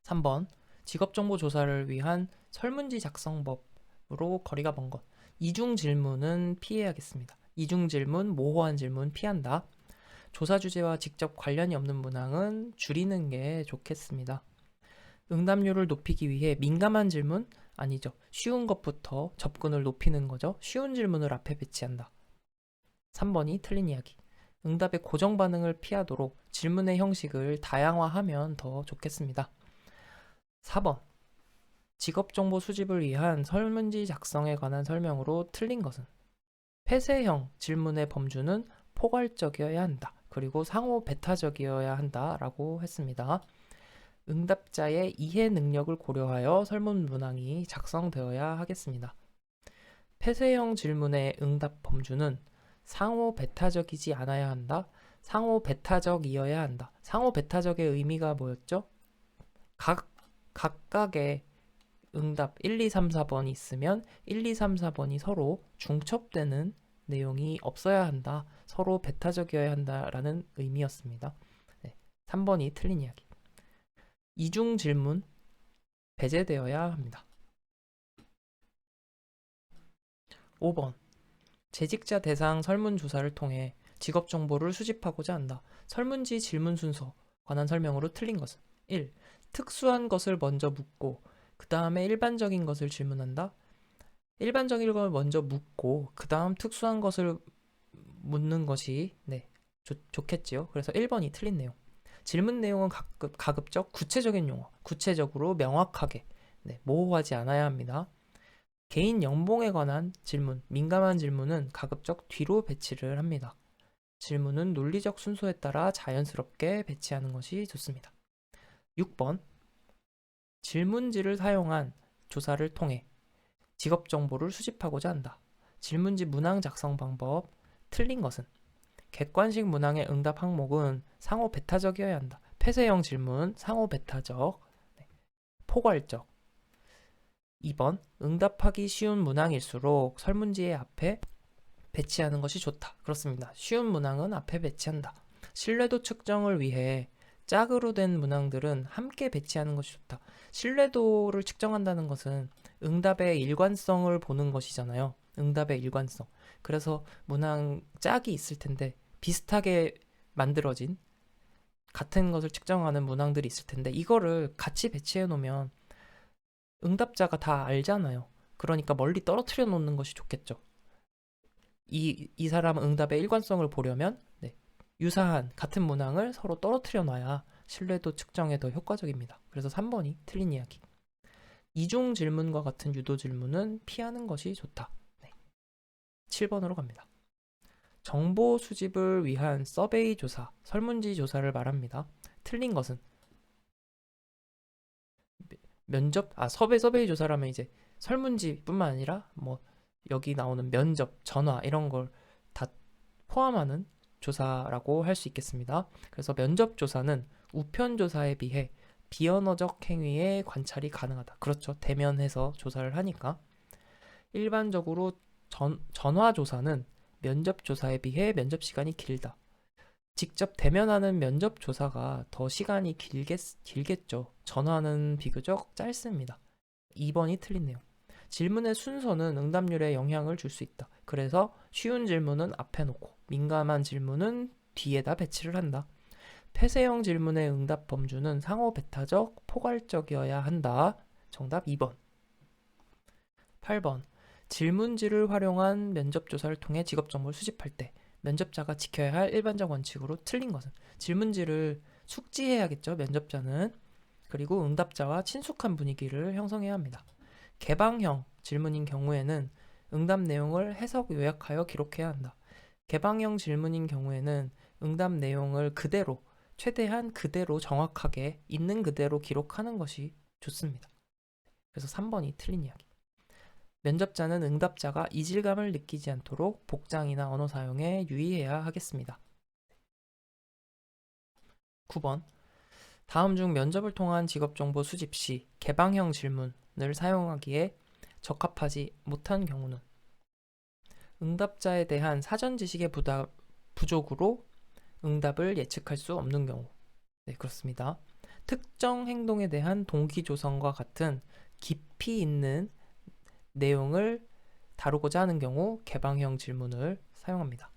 [SPEAKER 1] 3번. 직업정보 조사를 위한 설문지 작성법으로 거리가 먼 것. 이중 질문은 피해야겠습니다. 이중 질문, 모호한 질문 피한다. 조사 주제와 직접 관련이 없는 문항은 줄이는 게 좋겠습니다. 응답률을 높이기 위해 민감한 질문? 아니죠. 쉬운 것부터 접근을 높이는 거죠. 쉬운 질문을 앞에 배치한다. 3번이 틀린 이야기. 응답의 고정 반응을 피하도록 질문의 형식을 다양화하면 더 좋겠습니다. 4번. 직업정보 수집을 위한 설문지 작성에 관한 설명으로 틀린 것은 폐쇄형 질문의 범주는 포괄적이어야 한다. 그리고 상호 배타적이어야 한다라고 했습니다. 응답자의 이해 능력을 고려하여 설문 문항이 작성되어야 하겠습니다. 폐쇄형 질문의 응답 범주는 상호 배타적이지 않아야 한다. 상호 배타적이어야 한다. 상호 배타적의 의미가 뭐였죠? 각각의 응답 1, 2, 3, 4번이 있으면 1, 2, 3, 4번이 서로 중첩되는 내용이 없어야 한다. 서로 배타적이어야 한다라는 의미였습니다. 네, 3번이 틀린 이야기. 이중 질문 배제되어야 합니다. 5번. 재직자 대상 설문조사를 통해 직업 정보를 수집하고자 한다. 설문지 질문 순서 관한 설명으로 틀린 것은 1. 특수한 것을 먼저 묻고 그 다음에 일반적인 것을 질문한다. 일반적인 걸 먼저 묻고 그 다음 특수한 것을 묻는 것이 좋겠지요. 그래서 1번이 틀린 내용. 질문 내용은 가급적 구체적인 용어, 구체적으로 명확하게 모호하지 않아야 합니다. 개인 연봉에 관한 질문, 민감한 질문은 가급적 뒤로 배치를 합니다. 질문은 논리적 순서에 따라 자연스럽게 배치하는 것이 좋습니다. 6번. 질문지를 사용한 조사를 통해 직업 정보를 수집하고자 한다. 질문지 문항 작성 방법, 틀린 것은 객관식 문항의 응답 항목은 상호 배타적이어야 한다. 폐쇄형 질문, 상호 배타적, 포괄적. 2번. 응답하기 쉬운 문항일수록 설문지의 앞에 배치하는 것이 좋다. 그렇습니다. 쉬운 문항은 앞에 배치한다. 신뢰도 측정을 위해 짝으로 된 문항들은 함께 배치하는 것이 좋다. 신뢰도를 측정한다는 것은 응답의 일관성을 보는 것이잖아요. 응답의 일관성. 그래서 문항 짝이 있을 텐데 비슷하게 만들어진 같은 것을 측정하는 문항들이 있을 텐데 이거를 같이 배치해 놓으면 응답자가 다 알잖아요. 그러니까 멀리 떨어뜨려 놓는 것이 좋겠죠. 이 사람 응답의 일관성을 보려면 유사한 같은 문항을 서로 떨어뜨려 놔야 신뢰도 측정에 더 효과적입니다. 그래서 3번이 틀린 이야기. 이중 질문과 같은 유도 질문은 피하는 것이 좋다. 7번으로 갑니다. 정보 수집을 위한 서베이 조사, 설문지 조사를 말합니다. 틀린 것은 서베이 조사라면 이제 설문지뿐만 아니라 뭐 여기 나오는 면접, 전화 이런 걸 다 포함하는 조사라고 할 수 있겠습니다. 그래서 면접 조사는 우편 조사에 비해 비언어적 행위의 관찰이 가능하다. 그렇죠. 대면해서 조사를 하니까. 일반적으로 전화 조사는 면접 조사에 비해 면접 시간이 길다. 직접 대면하는 면접 조사가 더 시간이 길겠죠. 전화는 비교적 짧습니다. 2번이 틀린 내용. 질문의 순서는 응답률에 영향을 줄 수 있다. 그래서 쉬운 질문은 앞에 놓고 민감한 질문은 뒤에다 배치를 한다. 폐쇄형 질문의 응답 범주는 상호 배타적, 포괄적이어야 한다. 정답 2번. 8번. 질문지를 활용한 면접 조사를 통해 직업 정보를 수집할 때 면접자가 지켜야 할 일반적 원칙으로 틀린 것은 질문지를 숙지해야겠죠. 면접자는. 그리고 응답자와 친숙한 분위기를 형성해야 합니다. 개방형 질문인 경우에는 응답 내용을 해석 요약하여 기록해야 한다. 개방형 질문인 경우에는 응답 내용을 그대로, 최대한 그대로 정확하게 있는 그대로 기록하는 것이 좋습니다. 그래서 3번이 틀린 이야기. 면접자는 응답자가 이질감을 느끼지 않도록 복장이나 언어 사용에 유의해야 하겠습니다. 9번. 다음 중 면접을 통한 직업정보 수집 시 개방형 질문을 사용하기에 적합하지 못한 경우는 응답자에 대한 사전 지식의 부족으로 응답을 예측할 수 없는 경우. 네, 그렇습니다. 특정 행동에 대한 동기 조성과 같은 깊이 있는 내용을 다루고자 하는 경우 개방형 질문을 사용합니다.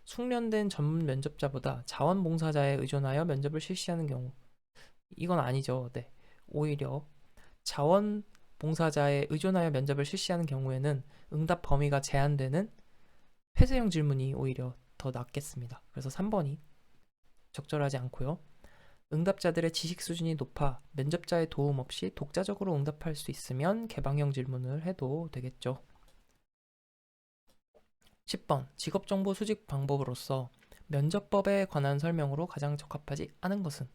[SPEAKER 1] 숙련된 전문 면접자보다 자원봉사자에 의존하여 면접을 실시하는 경우. 이건 아니죠. 네. 오히려 자원봉사자에 의존하여 면접을 실시하는 경우에는 응답 범위가 제한되는 폐쇄형 질문이 오히려 더 낫겠습니다. 그래서 3번이 적절하지 않고요. 응답자들의 지식 수준이 높아 면접자의 도움 없이 독자적으로 응답할 수 있으면 개방형 질문을 해도 되겠죠. 10번. 직업정보 수집 방법으로서 면접법에 관한 설명으로 가장 적합하지 않은 것은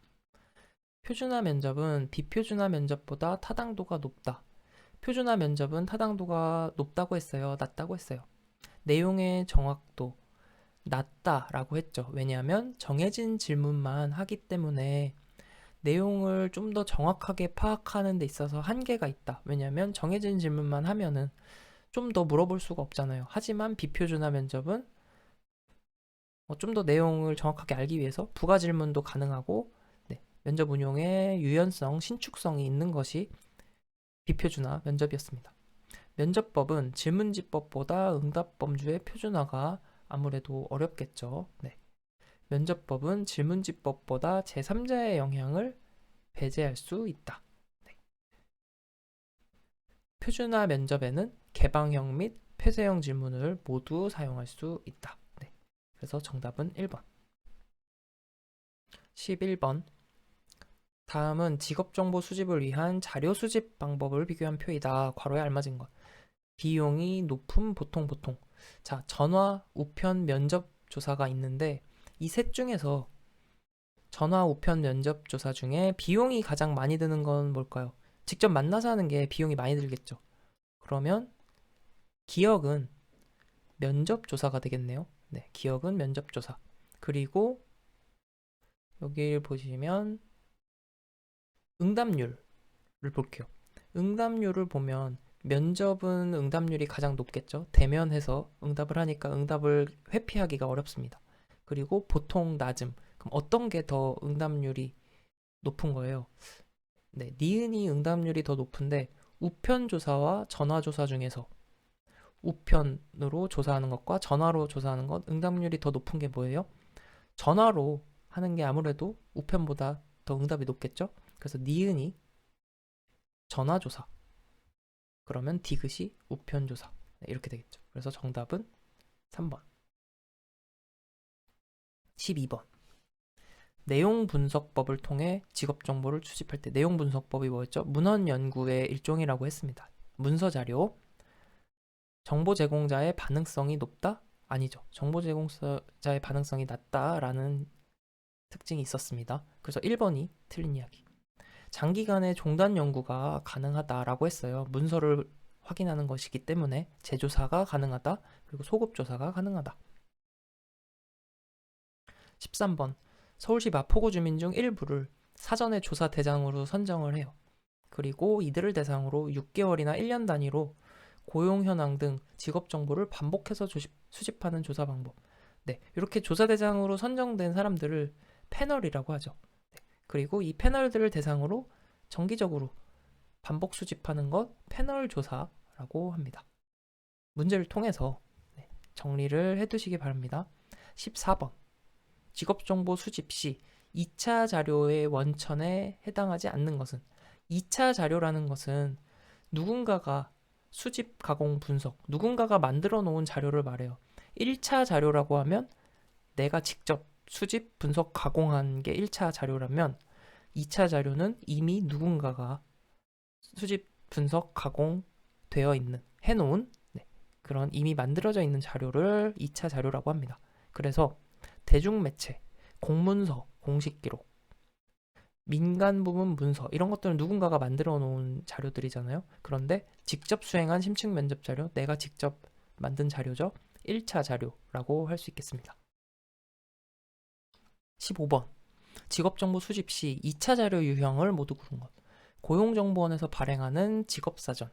[SPEAKER 1] 표준화 면접은 비표준화 면접보다 타당도가 높다. 표준화 면접은 타당도가 높다고 했어요? 낮다고 했어요? 내용의 정확도 낮다라고 했죠. 왜냐하면 정해진 질문만 하기 때문에 내용을 좀 더 정확하게 파악하는 데 있어서 한계가 있다. 왜냐하면 정해진 질문만 하면은 좀 더 물어볼 수가 없잖아요. 하지만 비표준화 면접은 좀 더 내용을 정확하게 알기 위해서 부가 질문도 가능하고 면접 운용의 유연성, 신축성이 있는 것이 비표준화 면접이었습니다. 면접법은 질문지법보다 응답 범주의 표준화가 아무래도 어렵겠죠. 네. 면접법은 질문지법보다 제3자의 영향을 배제할 수 있다. 네. 표준화 면접에는 개방형 및 폐쇄형 질문을 모두 사용할 수 있다. 네. 그래서 정답은 1번. 11번. 다음은 직업정보 수집을 위한 자료 수집 방법을 비교한 표이다. 괄호에 알맞은 것. 비용이 높음, 보통. 자, 전화, 우편, 면접 조사가 있는데 이 셋 중에서 전화, 우편, 면접 조사 중에 비용이 가장 많이 드는 건 뭘까요? 직접 만나서 하는 게 비용이 많이 들겠죠. 그러면 기억은 면접 조사가 되겠네요. 네, 기억은 면접 조사. 그리고 여기 보시면 응답률을 볼게요. 응답률을 보면 면접은 응답률이 가장 높겠죠. 대면해서 응답을 하니까 응답을 회피하기가 어렵습니다. 그리고 보통 낮음. 그럼 어떤 게 더 응답률이 높은 거예요? 네, 니은이 응답률이 더 높은데 우편 조사와 전화 조사 중에서 우편으로 조사하는 것과 전화로 조사하는 것 응답률이 더 높은 게 뭐예요? 전화로 하는 게 아무래도 우편보다 더 응답이 높겠죠? 그래서 니은이 전화조사, 그러면 디귿이 우편조사. 네, 이렇게 되겠죠. 그래서 정답은 3번. 12번. 내용 분석법을 통해 직업 정보를 수집할 때 내용 분석법이 뭐였죠? 문헌 연구의 일종이라고 했습니다. 문서 자료. 정보 제공자의 반응성이 높다? 아니죠. 정보 제공자의 반응성이 낮다라는 특징이 있었습니다. 그래서 1번이 틀린 이야기. 장기간의 종단 연구가 가능하다라고 했어요. 문서를 확인하는 것이기 때문에 재조사가 가능하다. 그리고 소급조사가 가능하다. 13번. 서울시 마포구 주민 중 일부를 사전에 조사 대상으로 선정을 해요. 그리고 이들을 대상으로 6개월이나 1년 단위로 고용 현황 등 직업 정보를 반복해서 수집하는 조사 방법. 네, 이렇게 조사 대상으로 선정된 사람들을 패널이라고 하죠. 그리고 이 패널들을 대상으로 정기적으로 반복 수집하는 것 패널 조사라고 합니다. 문제를 통해서 정리를 해두시기 바랍니다. 14번. 직업정보 수집 시 2차 자료의 원천에 해당하지 않는 것은 2차 자료라는 것은 누군가가 수집, 가공, 분석, 누군가가 만들어 놓은 자료를 말해요. 1차 자료라고 하면 내가 직접 수집, 분석, 가공한 게 1차 자료라면 2차 자료는 이미 누군가가 수집, 분석, 가공되어 있는, 해놓은 그런 이미 만들어져 있는 자료를 2차 자료라고 합니다. 그래서 대중매체, 공문서, 공식 기록, 민간 부문 문서 이런 것들은 누군가가 만들어 놓은 자료들이잖아요. 그런데 직접 수행한 심층 면접 자료, 내가 직접 만든 자료죠. 1차 자료라고 할 수 있겠습니다. 15번. 직업정보 수집 시 2차 자료 유형을 모두 고른 것. 고용정보원에서 발행하는 직업사전.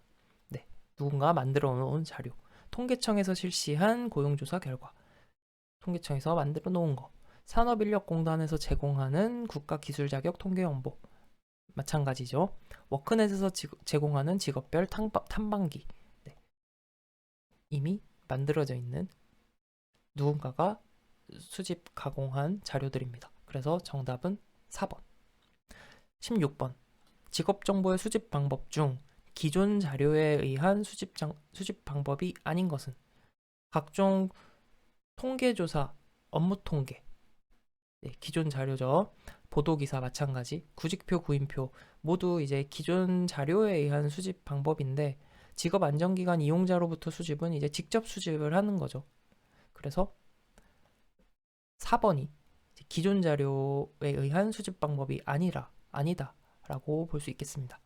[SPEAKER 1] 네, 누군가 만들어 놓은 자료. 통계청에서 실시한 고용조사 결과. 통계청에서 만들어 놓은 거. 산업인력공단에서 제공하는 국가기술자격 통계정보. 마찬가지죠. 워크넷에서 제공하는 직업별 탐방기. 네, 이미 만들어져 있는 누군가가 수집 수가공한 자료들입니다. 그래서 정답은 4번. 16번. 직업정보의 수집 방법 중 기존 자료에 의한 수집 방법이 아닌 것은 각종 통계조사, 업무 통계, 네, 기존 자료죠. 보도기사 마찬가지, 구직표, 구인표 모두 이제 기존 자료에 의한 수집 방법인데 직업안정기관 이용자로부터 수집은 이제 직접 수집을 하는 거죠. 그래서 4번이 기존 자료에 의한 수집 방법이 아니다라고 볼 수 있겠습니다.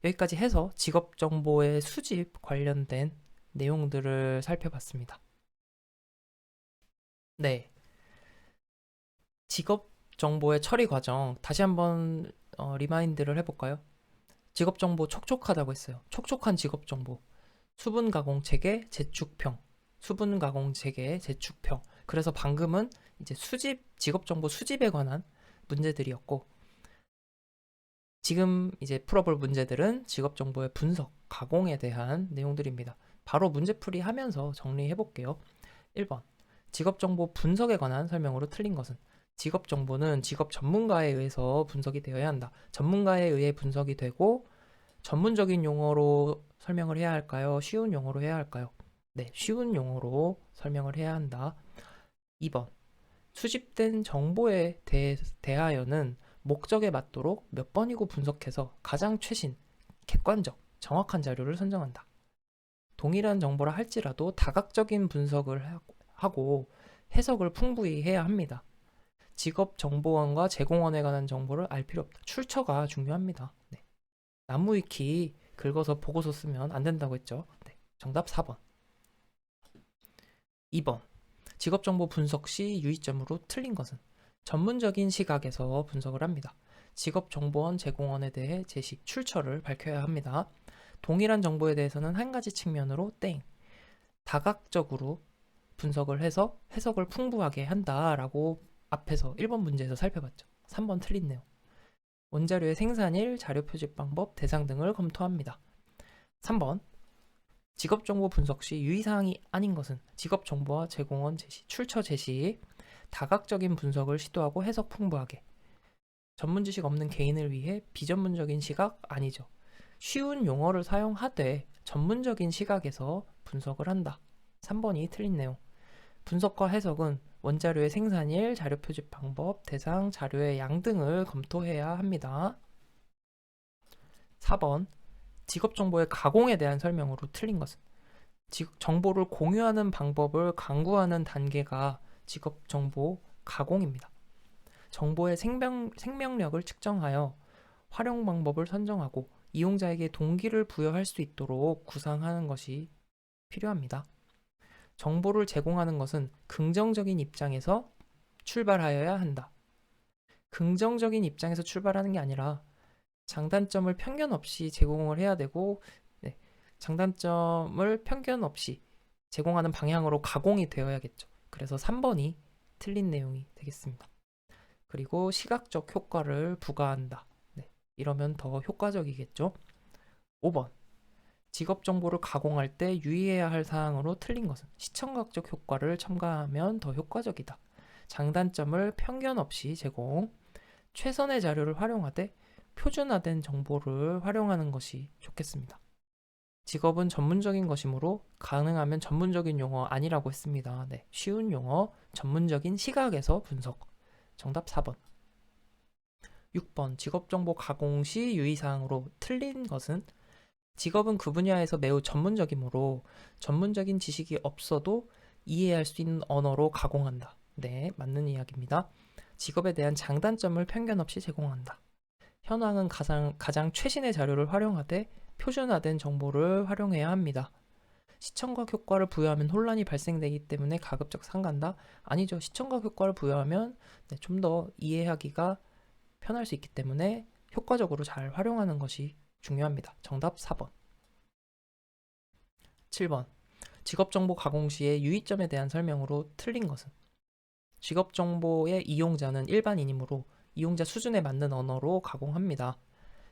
[SPEAKER 1] 여기까지 해서 직업 정보의 수집 관련된 내용들을 살펴봤습니다. 네. 직업 정보의 처리 과정 다시 한번 리마인드를 해볼까요? 직업 정보 촉촉하다고 했어요. 촉촉한 직업 정보. 수분 가공 체계 재축평. 수분 가공 체계 재축평. 그래서 방금은 이제 직업 정보 수집에 관한 문제들이었고, 지금 이제 풀어볼 문제들은 직업 정보의 분석, 가공에 대한 내용들입니다. 바로 문제풀이 하면서 정리해 볼게요. 1번. 직업 정보 분석에 관한 설명으로 틀린 것은 직업 정보는 직업 전문가에 의해서 분석이 되어야 한다. 전문가에 의해 분석이 되고 전문적인 용어로 설명을 해야 할까요? 쉬운 용어로 해야 할까요? 네, 쉬운 용어로 설명을 해야 한다. 2번. 수집된 정보에 대하여는 목적에 맞도록 몇 번이고 분석해서 가장 최신, 객관적, 정확한 자료를 선정한다. 동일한 정보라 할지라도 다각적인 분석을 하고 해석을 풍부히 해야 합니다. 직업정보원과 제공원에 관한 정보를 알 필요 없다. 출처가 중요합니다. 네. 나무위키 긁어서 보고서 쓰면 안 된다고 했죠. 네. 정답 4번. 2번. 직업정보 분석 시 유의점으로 틀린 것은 전문적인 시각에서 분석을 합니다. 직업정보원 제공원에 대해 제시, 출처를 밝혀야 합니다. 동일한 정보에 대해서는 한 가지 측면으로 땡. 다각적으로 분석을 해서 해석을 풍부하게 한다라고 앞에서 1번 문제에서 살펴봤죠. 3번 틀린 내용. 원자료의 생산일, 자료 표집 방법, 대상 등을 검토합니다. 3번. 직업정보 분석 시 유의사항이 아닌 것은 직업정보와 제공원 제시, 출처 제시, 다각적인 분석을 시도하고 해석 풍부하게, 전문 지식 없는 개인을 위해 비전문적인 시각 아니죠. 쉬운 용어를 사용하되 전문적인 시각에서 분석을 한다. 3번이 틀린 내용. 분석과 해석은 원자료의 생산일, 자료 표집 방법, 대상, 자료의 양 등을 검토해야 합니다. 4번. 직업정보의 가공에 대한 설명으로 틀린 것은 정보를 공유하는 방법을 강구하는 단계가 직업정보 가공입니다. 정보의 생명력을 측정하여 활용 방법을 선정하고 이용자에게 동기를 부여할 수 있도록 구상하는 것이 필요합니다. 정보를 제공하는 것은 긍정적인 입장에서 출발하여야 한다. 긍정적인 입장에서 출발하는 게 아니라 장단점을 편견 없이 제공을 해야 되고, 네, 장단점을 편견 없이 제공하는 방향으로 가공이 되어야겠죠. 그래서 3번이 틀린 내용이 되겠습니다. 그리고 시각적 효과를 부과한다. 네, 이러면 더 효과적이겠죠. 5번. 직업 정보를 가공할 때 유의해야 할 사항으로 틀린 것은 시청각적 효과를 첨가하면 더 효과적이다. 장단점을 편견 없이 제공, 최선의 자료를 활용하되 표준화된 정보를 활용하는 것이 좋겠습니다. 직업은 전문적인 것이므로 가능하면 전문적인 용어 아니라고 했습니다. 네, 쉬운 용어, 전문적인 시각에서 분석. 정답 4번. 6번 직업정보 가공 시 유의사항으로 틀린 것은 직업은 그 분야에서 매우 전문적이므로 전문적인 지식이 없어도 이해할 수 있는 언어로 가공한다. 네, 맞는 이야기입니다. 직업에 대한 장단점을 편견 없이 제공한다. 현황은 가장 최신의 자료를 활용하되 표준화된 정보를 활용해야 합니다. 시청각 효과를 부여하면 혼란이 발생되기 때문에 가급적 삼간다? 아니죠. 시청각 효과를 부여하면 좀 더 이해하기가 편할 수 있기 때문에 효과적으로 잘 활용하는 것이 중요합니다. 정답 4번. 7번. 직업정보 가공 시의 유의점에 대한 설명으로 틀린 것은 직업정보의 이용자는 일반인이므로 이용자 수준에 맞는 언어로 가공합니다.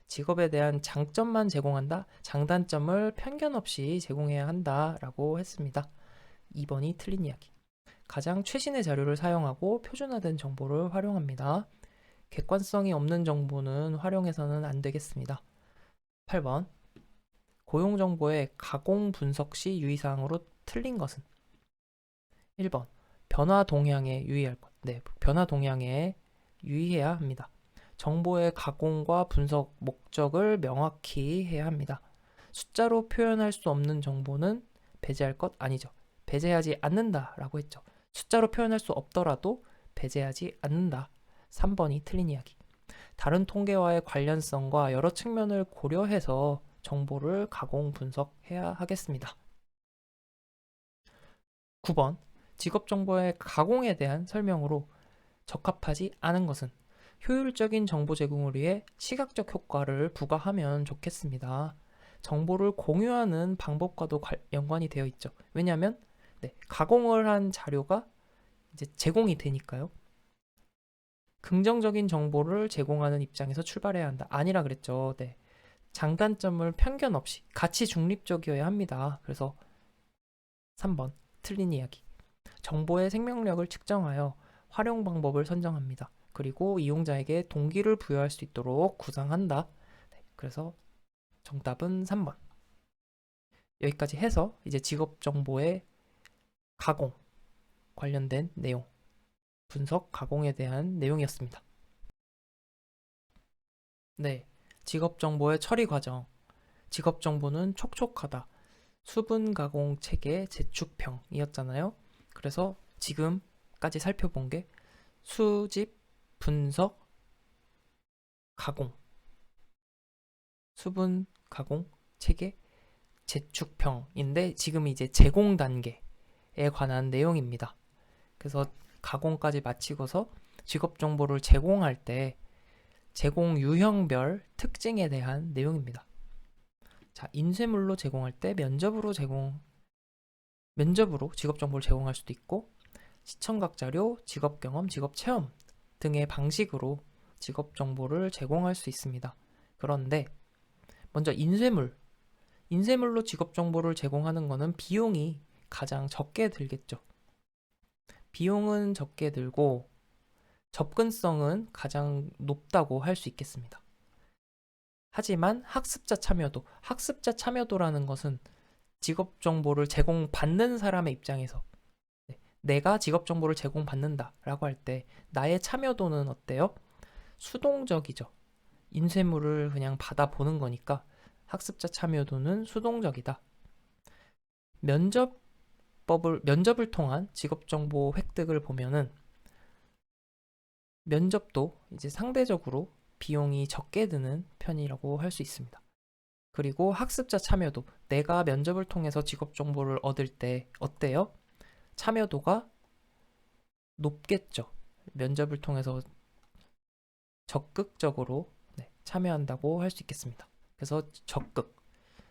[SPEAKER 1] 직업에 대한 장점만 제공한다, 장단점을 편견 없이 제공해야 한다라고 했습니다. 2번이 틀린 이야기. 가장 최신의 자료를 사용하고 표준화된 정보를 활용합니다. 객관성이 없는 정보는 활용해서는 안 되겠습니다. 8번. 고용정보의 가공 분석 시 유의사항으로 틀린 것은 1번. 변화 동향에 유의할 것. 네, 변화 동향에 유의해야 합니다. 정보의 가공과 분석 목적을 명확히 해야 합니다. 숫자로 표현할 수 없는 정보는 배제할 것 아니죠. 배제하지 않는다라고 했죠. 숫자로 표현할 수 없더라도 배제하지 않는다. 3번이 틀린 이야기. 다른 통계와의 관련성과 여러 측면을 고려해서 정보를 가공 분석해야 하겠습니다. 9번. 직업정보의 가공에 대한 설명으로 적합하지 않은 것은 효율적인 정보 제공을 위해 시각적 효과를 부과하면 좋겠습니다. 정보를 공유하는 방법과도 연관이 되어 있죠. 왜냐하면 가공을 한 자료가 이제 제공이 되니까요. 긍정적인 정보를 제공하는 입장에서 출발해야 한다. 아니라 그랬죠. 네. 장단점을 편견 없이 가치 중립적이어야 합니다. 그래서 3번 틀린 이야기. 정보의 생명력을 측정하여 활용 방법을 선정합니다. 그리고 이용자에게 동기를 부여할 수 있도록 구상한다. 네, 그래서 정답은 3번. 여기까지 해서 이제 직업 정보의 가공 관련된 내용, 분석 가공에 대한 내용이었습니다. 네, 직업 정보의 처리 과정. 직업 정보는 촉촉하다. 수분 가공 체계 재축평이었잖아요. 그래서 지금까지 살펴본 게 수집, 분석, 가공, 수분 가공 체계 재축평인데 지금 이제 제공 단계에 관한 내용입니다. 그래서 가공까지 마치고서 직업 정보를 제공할 때 제공 유형별 특징에 대한 내용입니다. 자, 인쇄물로 제공할 때 면접으로 직업 정보를 제공할 수도 있고 시청각 자료, 직업 경험, 직업 체험 등의 방식으로 직업 정보를 제공할 수 있습니다. 그런데 먼저 인쇄물로 직업 정보를 제공하는 것은 비용이 가장 적게 들겠죠. 비용은 적게 들고 접근성은 가장 높다고 할 수 있겠습니다. 하지만 학습자 참여도라는 것은 직업 정보를 제공받는 사람의 입장에서 내가 직업 정보를 제공받는다라고 할 때 나의 참여도는 어때요? 수동적이죠. 인쇄물을 그냥 받아보는 거니까 학습자 참여도는 수동적이다. 면접을 통한 직업 정보 획득을 보면은 면접도 이제 상대적으로 비용이 적게 드는 편이라고 할 수 있습니다. 그리고 학습자 참여도, 내가 면접을 통해서 직업 정보를 얻을 때 어때요? 참여도가 높겠죠. 면접을 통해서 적극적으로 참여한다고 할 수 있겠습니다. 그래서 적극.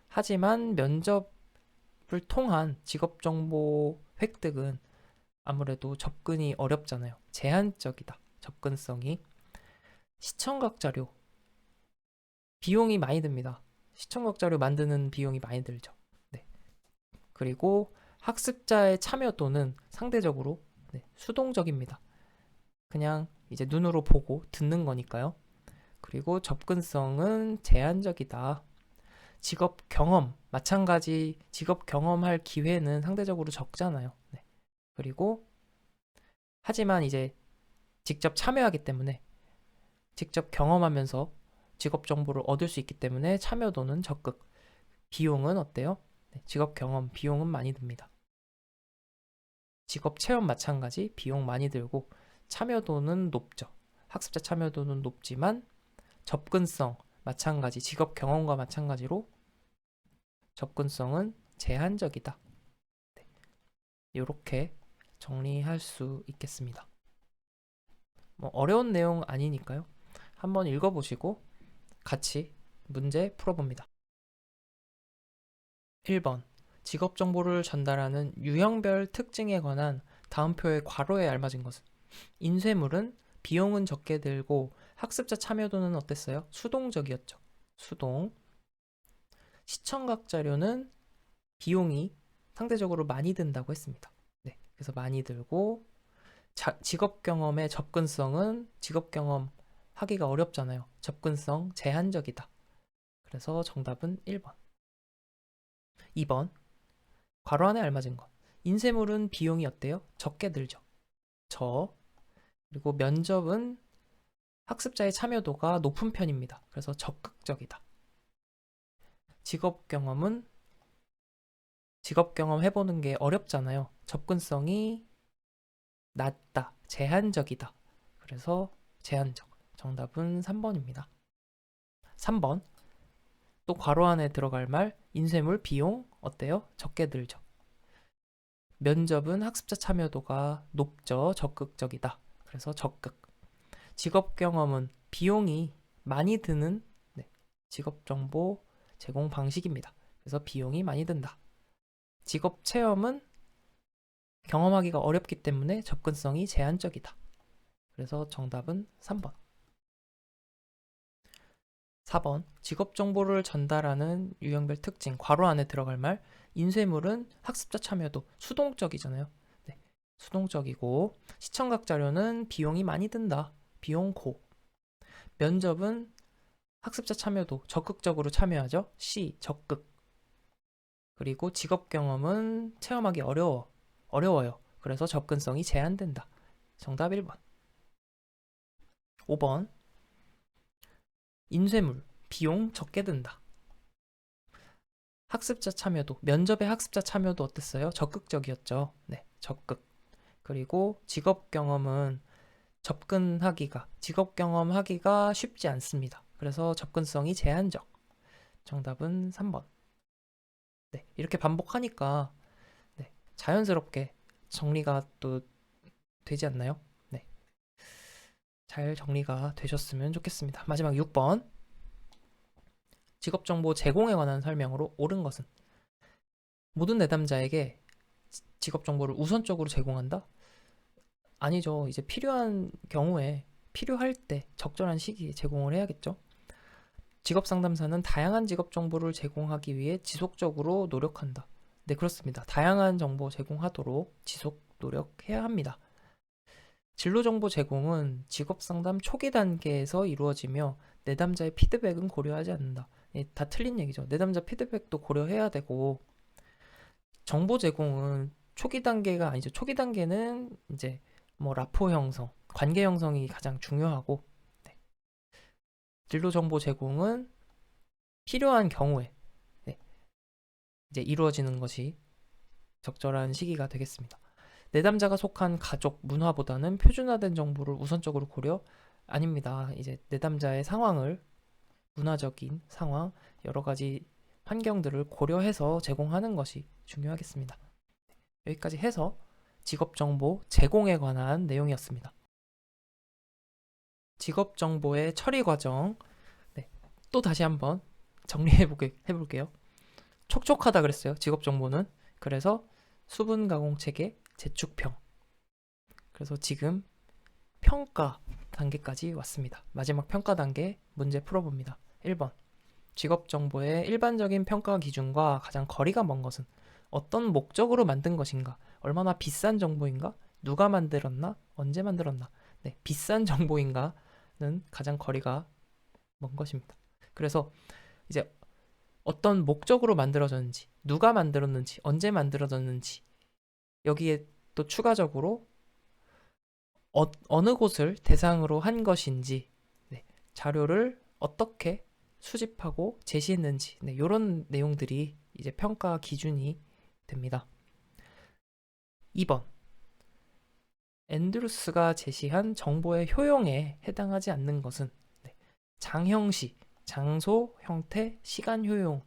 [SPEAKER 1] 하지만 면접을 통한 직업 정보 획득은 아무래도 접근이 어렵잖아요. 제한적이다. 접근성이. 시청각 자료. 비용이 많이 듭니다. 시청각 자료 만드는 비용이 많이 들죠. 네. 그리고 학습자의 참여도는 상대적으로 수동적입니다. 그냥 이제 눈으로 보고 듣는 거니까요. 그리고 접근성은 제한적이다. 마찬가지 직업 경험할 기회는 상대적으로 적잖아요. 네. 그리고 하지만 이제 직접 참여하기 때문에 직접 경험하면서 직업 정보를 얻을 수 있기 때문에 참여도는 적극. 비용은 어때요? 네, 직업 경험 비용은 많이 듭니다. 직업 체험 마찬가지 비용 많이 들고 참여도는 높죠. 학습자 참여도는 높지만 접근성 마찬가지 직업 경험과 마찬가지로 접근성은 제한적이다. 네, 이렇게 정리할 수 있겠습니다. 뭐 어려운 내용 아니니까요. 한번 읽어보시고 같이 문제 풀어봅니다. 1번 직업 정보를 전달하는 유형별 특징에 관한 다음 표의 괄호에 알맞은 것은 인쇄물은 비용은 적게 들고 학습자 참여도는 어땠어요? 수동적이었죠. 수동. 시청각 자료는 비용이 상대적으로 많이 든다고 했습니다. 네, 그래서 많이 들고 직업 경험의 접근성은 직업 경험 하기가 어렵잖아요. 접근성 제한적이다. 그래서 정답은 1번. 2번 괄호 안에 알맞은 것. 인쇄물은 비용이 어때요? 적게 들죠. 그리고 면접은 학습자의 참여도가 높은 편입니다. 그래서 적극적이다. 직업 경험 해보는 게 어렵잖아요. 접근성이 낮다, 제한적이다. 그래서 제한적. 정답은 3번입니다. 3번 또 괄호 안에 들어갈 말 인쇄물 비용 어때요? 적게 들죠. 면접은 학습자 참여도가 높죠. 적극적이다. 그래서 적극. 직업 경험은 비용이 많이 드는 직업 정보 제공 방식입니다. 그래서 비용이 많이 든다. 직업 체험은 경험하기가 어렵기 때문에 접근성이 제한적이다. 그래서 정답은 3번. 4번 직업 정보를 전달하는 유형별 특징 괄호 안에 들어갈 말 인쇄물은 학습자 참여도 수동적이잖아요. 네, 수동적이고 시청각 자료는 비용이 많이 든다. 비용 고. 면접은 학습자 참여도 적극적으로 참여하죠. C 적극. 그리고 직업 경험은 체험하기 어려워요. 그래서 접근성이 제한된다. 정답 1번. 5번 인쇄물 비용 적게 든다. 학습자 참여도 면접의 학습자 참여도 어땠어요? 적극적이었죠. 네, 적극. 그리고 직업 경험은 직업 경험하기가 쉽지 않습니다. 그래서 접근성이 제한적. 정답은 3번. 네, 이렇게 반복하니까 네, 자연스럽게 정리가 또 되지 않나요? 네, 잘 정리가 되셨으면 좋겠습니다. 마지막 6번. 직업정보 제공에 관한 설명으로 옳은 것은 모든 내담자에게 직업정보를 우선적으로 제공한다? 아니죠. 이제 필요한 경우에 필요할 때 적절한 시기에 제공을 해야겠죠. 직업상담사는 다양한 직업 정보를 제공하기 위해 지속적으로 노력한다. 네, 그렇습니다. 다양한 정보 제공하도록 지속 노력해야 합니다. 진로정보 제공은 직업상담 초기 단계에서 이루어지며 내담자의 피드백은 고려하지 않는다. 네, 다 틀린 얘기죠. 내담자 피드백도 고려해야 되고 정보 제공은 초기 단계가 아니죠. 초기 단계는 이제 뭐 라포 형성, 관계 형성이 가장 중요하고 네. 진로 정보 제공은 필요한 경우에 네. 이제 이루어지는 것이 적절한 시기가 되겠습니다. 내담자가 속한 가족 문화보다는 표준화된 정보를 우선적으로 고려 아닙니다. 이제 내담자의 상황을 문화적인 상황 여러 가지 환경들을 고려해서 제공하는 것이 중요하겠습니다. 여기까지 해서 직업정보 제공에 관한 내용이었습니다. 직업정보의 처리 과정 네, 또 다시 한번 해볼게요. 촉촉하다 그랬어요. 직업정보는. 그래서 수분 가공 체계 재축평. 그래서 지금 평가 단계까지 왔습니다. 마지막 평가 단계 문제 풀어봅니다. 1번 직업정보의 일반적인 평가 기준과 가장 거리가 먼 것은 어떤 목적으로 만든 것인가? 얼마나 비싼 정보인가? 누가 만들었나? 언제 만들었나? 네, 비싼 정보인가는 가장 거리가 먼 것입니다. 그래서 이제 어떤 목적으로 만들어졌는지, 누가 만들었는지, 언제 만들어졌는지 여기에 또 추가적으로 어느 곳을 대상으로 한 것인지 네, 자료를 어떻게 수집하고 제시했는지, 네, 이런 내용들이 이제 평가 기준이 됩니다. 2번. 앤드루스가 제시한 정보의 효용에 해당하지 않는 것은, 네, 장형시, 장소, 형태, 시간 효용에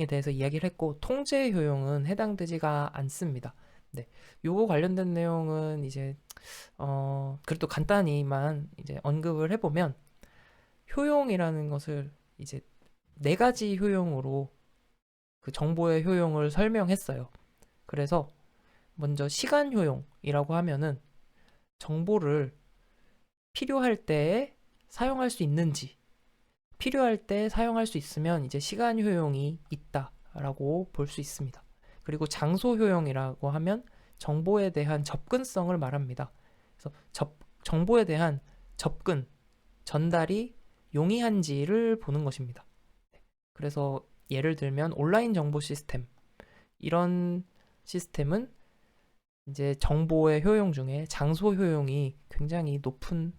[SPEAKER 1] 대해서 이야기를 했고, 통제 효용은 해당되지가 않습니다. 네, 요거 관련된 내용은 이제 그래도 간단히만 이제 언급을 해보면, 효용이라는 것을 이제 네 가지 효용으로 그 정보의 효용을 설명했어요. 그래서 먼저 시간 효용이라고 하면은 정보를 필요할 때에 사용할 수 있는지, 필요할 때 사용할 수 있으면 이제 시간 효용이 있다라고 볼 수 있습니다. 그리고 장소 효용이라고 하면 정보에 대한 접근성을 말합니다. 그래서 정보에 대한 접근, 전달이 용이한지를 보는 것입니다. 그래서 예를 들면 온라인 정보 시스템, 이런 시스템은 이제 정보의 효용 중에 장소 효용이 굉장히 높은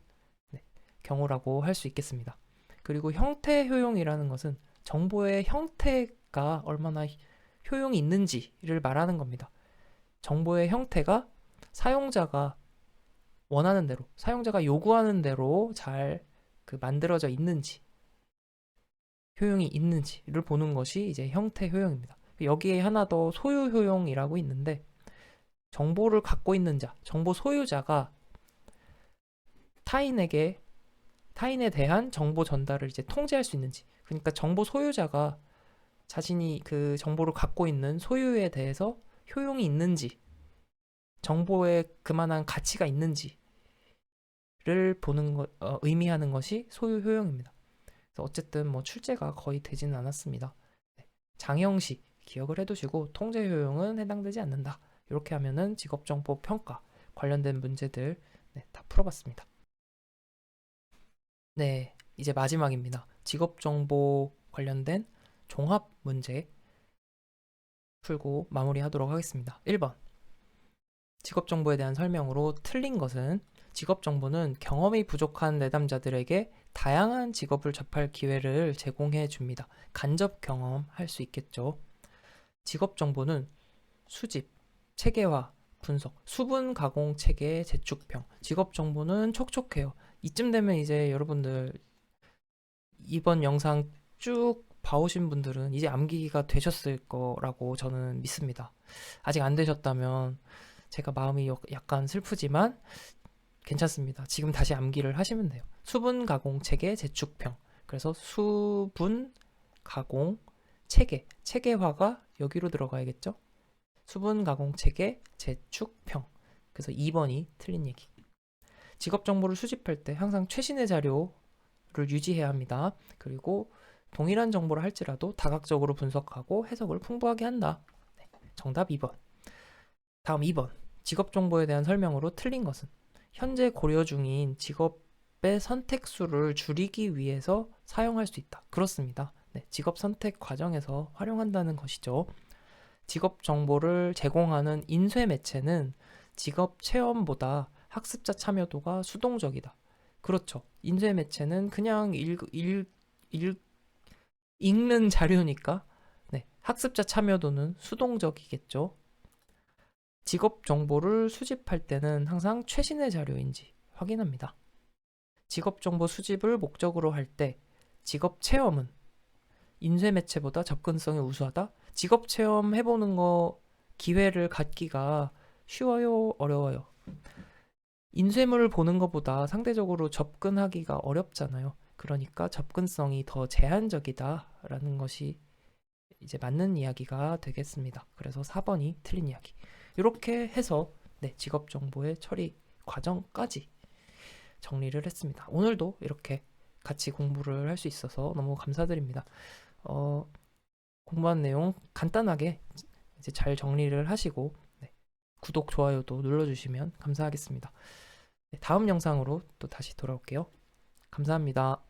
[SPEAKER 1] 경우라고 할 수 있겠습니다. 그리고 형태 효용이라는 것은 정보의 형태가 얼마나 효용이 있는지를 말하는 겁니다. 정보의 형태가 사용자가 원하는 대로, 사용자가 요구하는 대로 잘 만들어져 있는지, 효용이 있는지를 보는 것이 이제 형태 효용입니다. 여기에 하나 더 소유 효용이라고 있는데, 정보를 갖고 있는 자, 정보 소유자가 타인에 대한 정보 전달을 이제 통제할 수 있는지, 그러니까 정보 소유자가 자신이 그 정보를 갖고 있는 소유에 대해서 효용이 있는지, 정보에 그만한 가치가 있는지를 보는 의미하는 것이 소유 효용입니다. 그래서 어쨌든 뭐 출제가 거의 되지는 않았습니다. 장형시 기억을 해두시고 통제 효용은 해당되지 않는다. 이렇게 하면은 직업정보 평가 관련된 문제들 다 풀어봤습니다. 네, 이제 마지막입니다. 직업정보 관련된 종합 문제 풀고 마무리하도록 하겠습니다. 1번. 직업정보에 대한 설명으로 틀린 것은, 직업정보는 경험이 부족한 내담자들에게 다양한 직업을 접할 기회를 제공해 줍니다. 간접 경험할 수 있겠죠. 직업정보는 수집, 체계화, 분석, 수분 가공 체계 재축평. 직업정보는 촉촉해요. 이쯤 되면 이제 여러분들 이번 영상 쭉 봐오신 분들은 이제 암기가 되셨을 거라고 저는 믿습니다. 아직 안 되셨다면 제가 마음이 약간 슬프지만 괜찮습니다. 지금 다시 암기를 하시면 돼요. 수분 가공 체계 재축평. 그래서 수분 가공 체계, 체계화가 여기로 들어가야겠죠? 수분 가공 체계 재축평. 그래서 2번이 틀린 얘기. 직업 정보를 수집할 때 항상 최신의 자료를 유지해야 합니다. 그리고 동일한 정보를 할지라도 다각적으로 분석하고 해석을 풍부하게 한다. 네, 정답 2번. 다음 2번. 직업 정보에 대한 설명으로 틀린 것은, 현재 고려 중인 직업의 선택수를 줄이기 위해서 사용할 수 있다. 그렇습니다. 네, 직업 선택 과정에서 활용한다는 것이죠. 직업 정보를 제공하는 인쇄 매체는 직업 체험보다 학습자 참여도가 수동적이다. 그렇죠. 인쇄 매체는 그냥 읽는 자료니까 학습자 참여도는 수동적이겠죠. 직업 정보를 수집할 때는 항상 최신의 자료인지 확인합니다. 직업 정보 수집을 목적으로 할 때 직업 체험은 인쇄 매체보다 접근성이 우수하다. 직업 체험 해보는 거 기회를 갖기가 쉬워요, 어려워요? 인쇄물을 보는 것보다 상대적으로 접근하기가 어렵잖아요. 그러니까 접근성이 더 제한적이다라는 것이 이제 맞는 이야기가 되겠습니다. 그래서 4번이 틀린 이야기. 이렇게 해서 직업 정보의 처리 과정까지 정리를 했습니다. 오늘도 이렇게 같이 공부를 할 수 있어서 너무 감사드립니다. 공부한 내용 간단하게 이제 잘 정리를 하시고 구독, 좋아요도 눌러주시면 감사하겠습니다. 다음 영상으로 또 다시 돌아올게요. 감사합니다.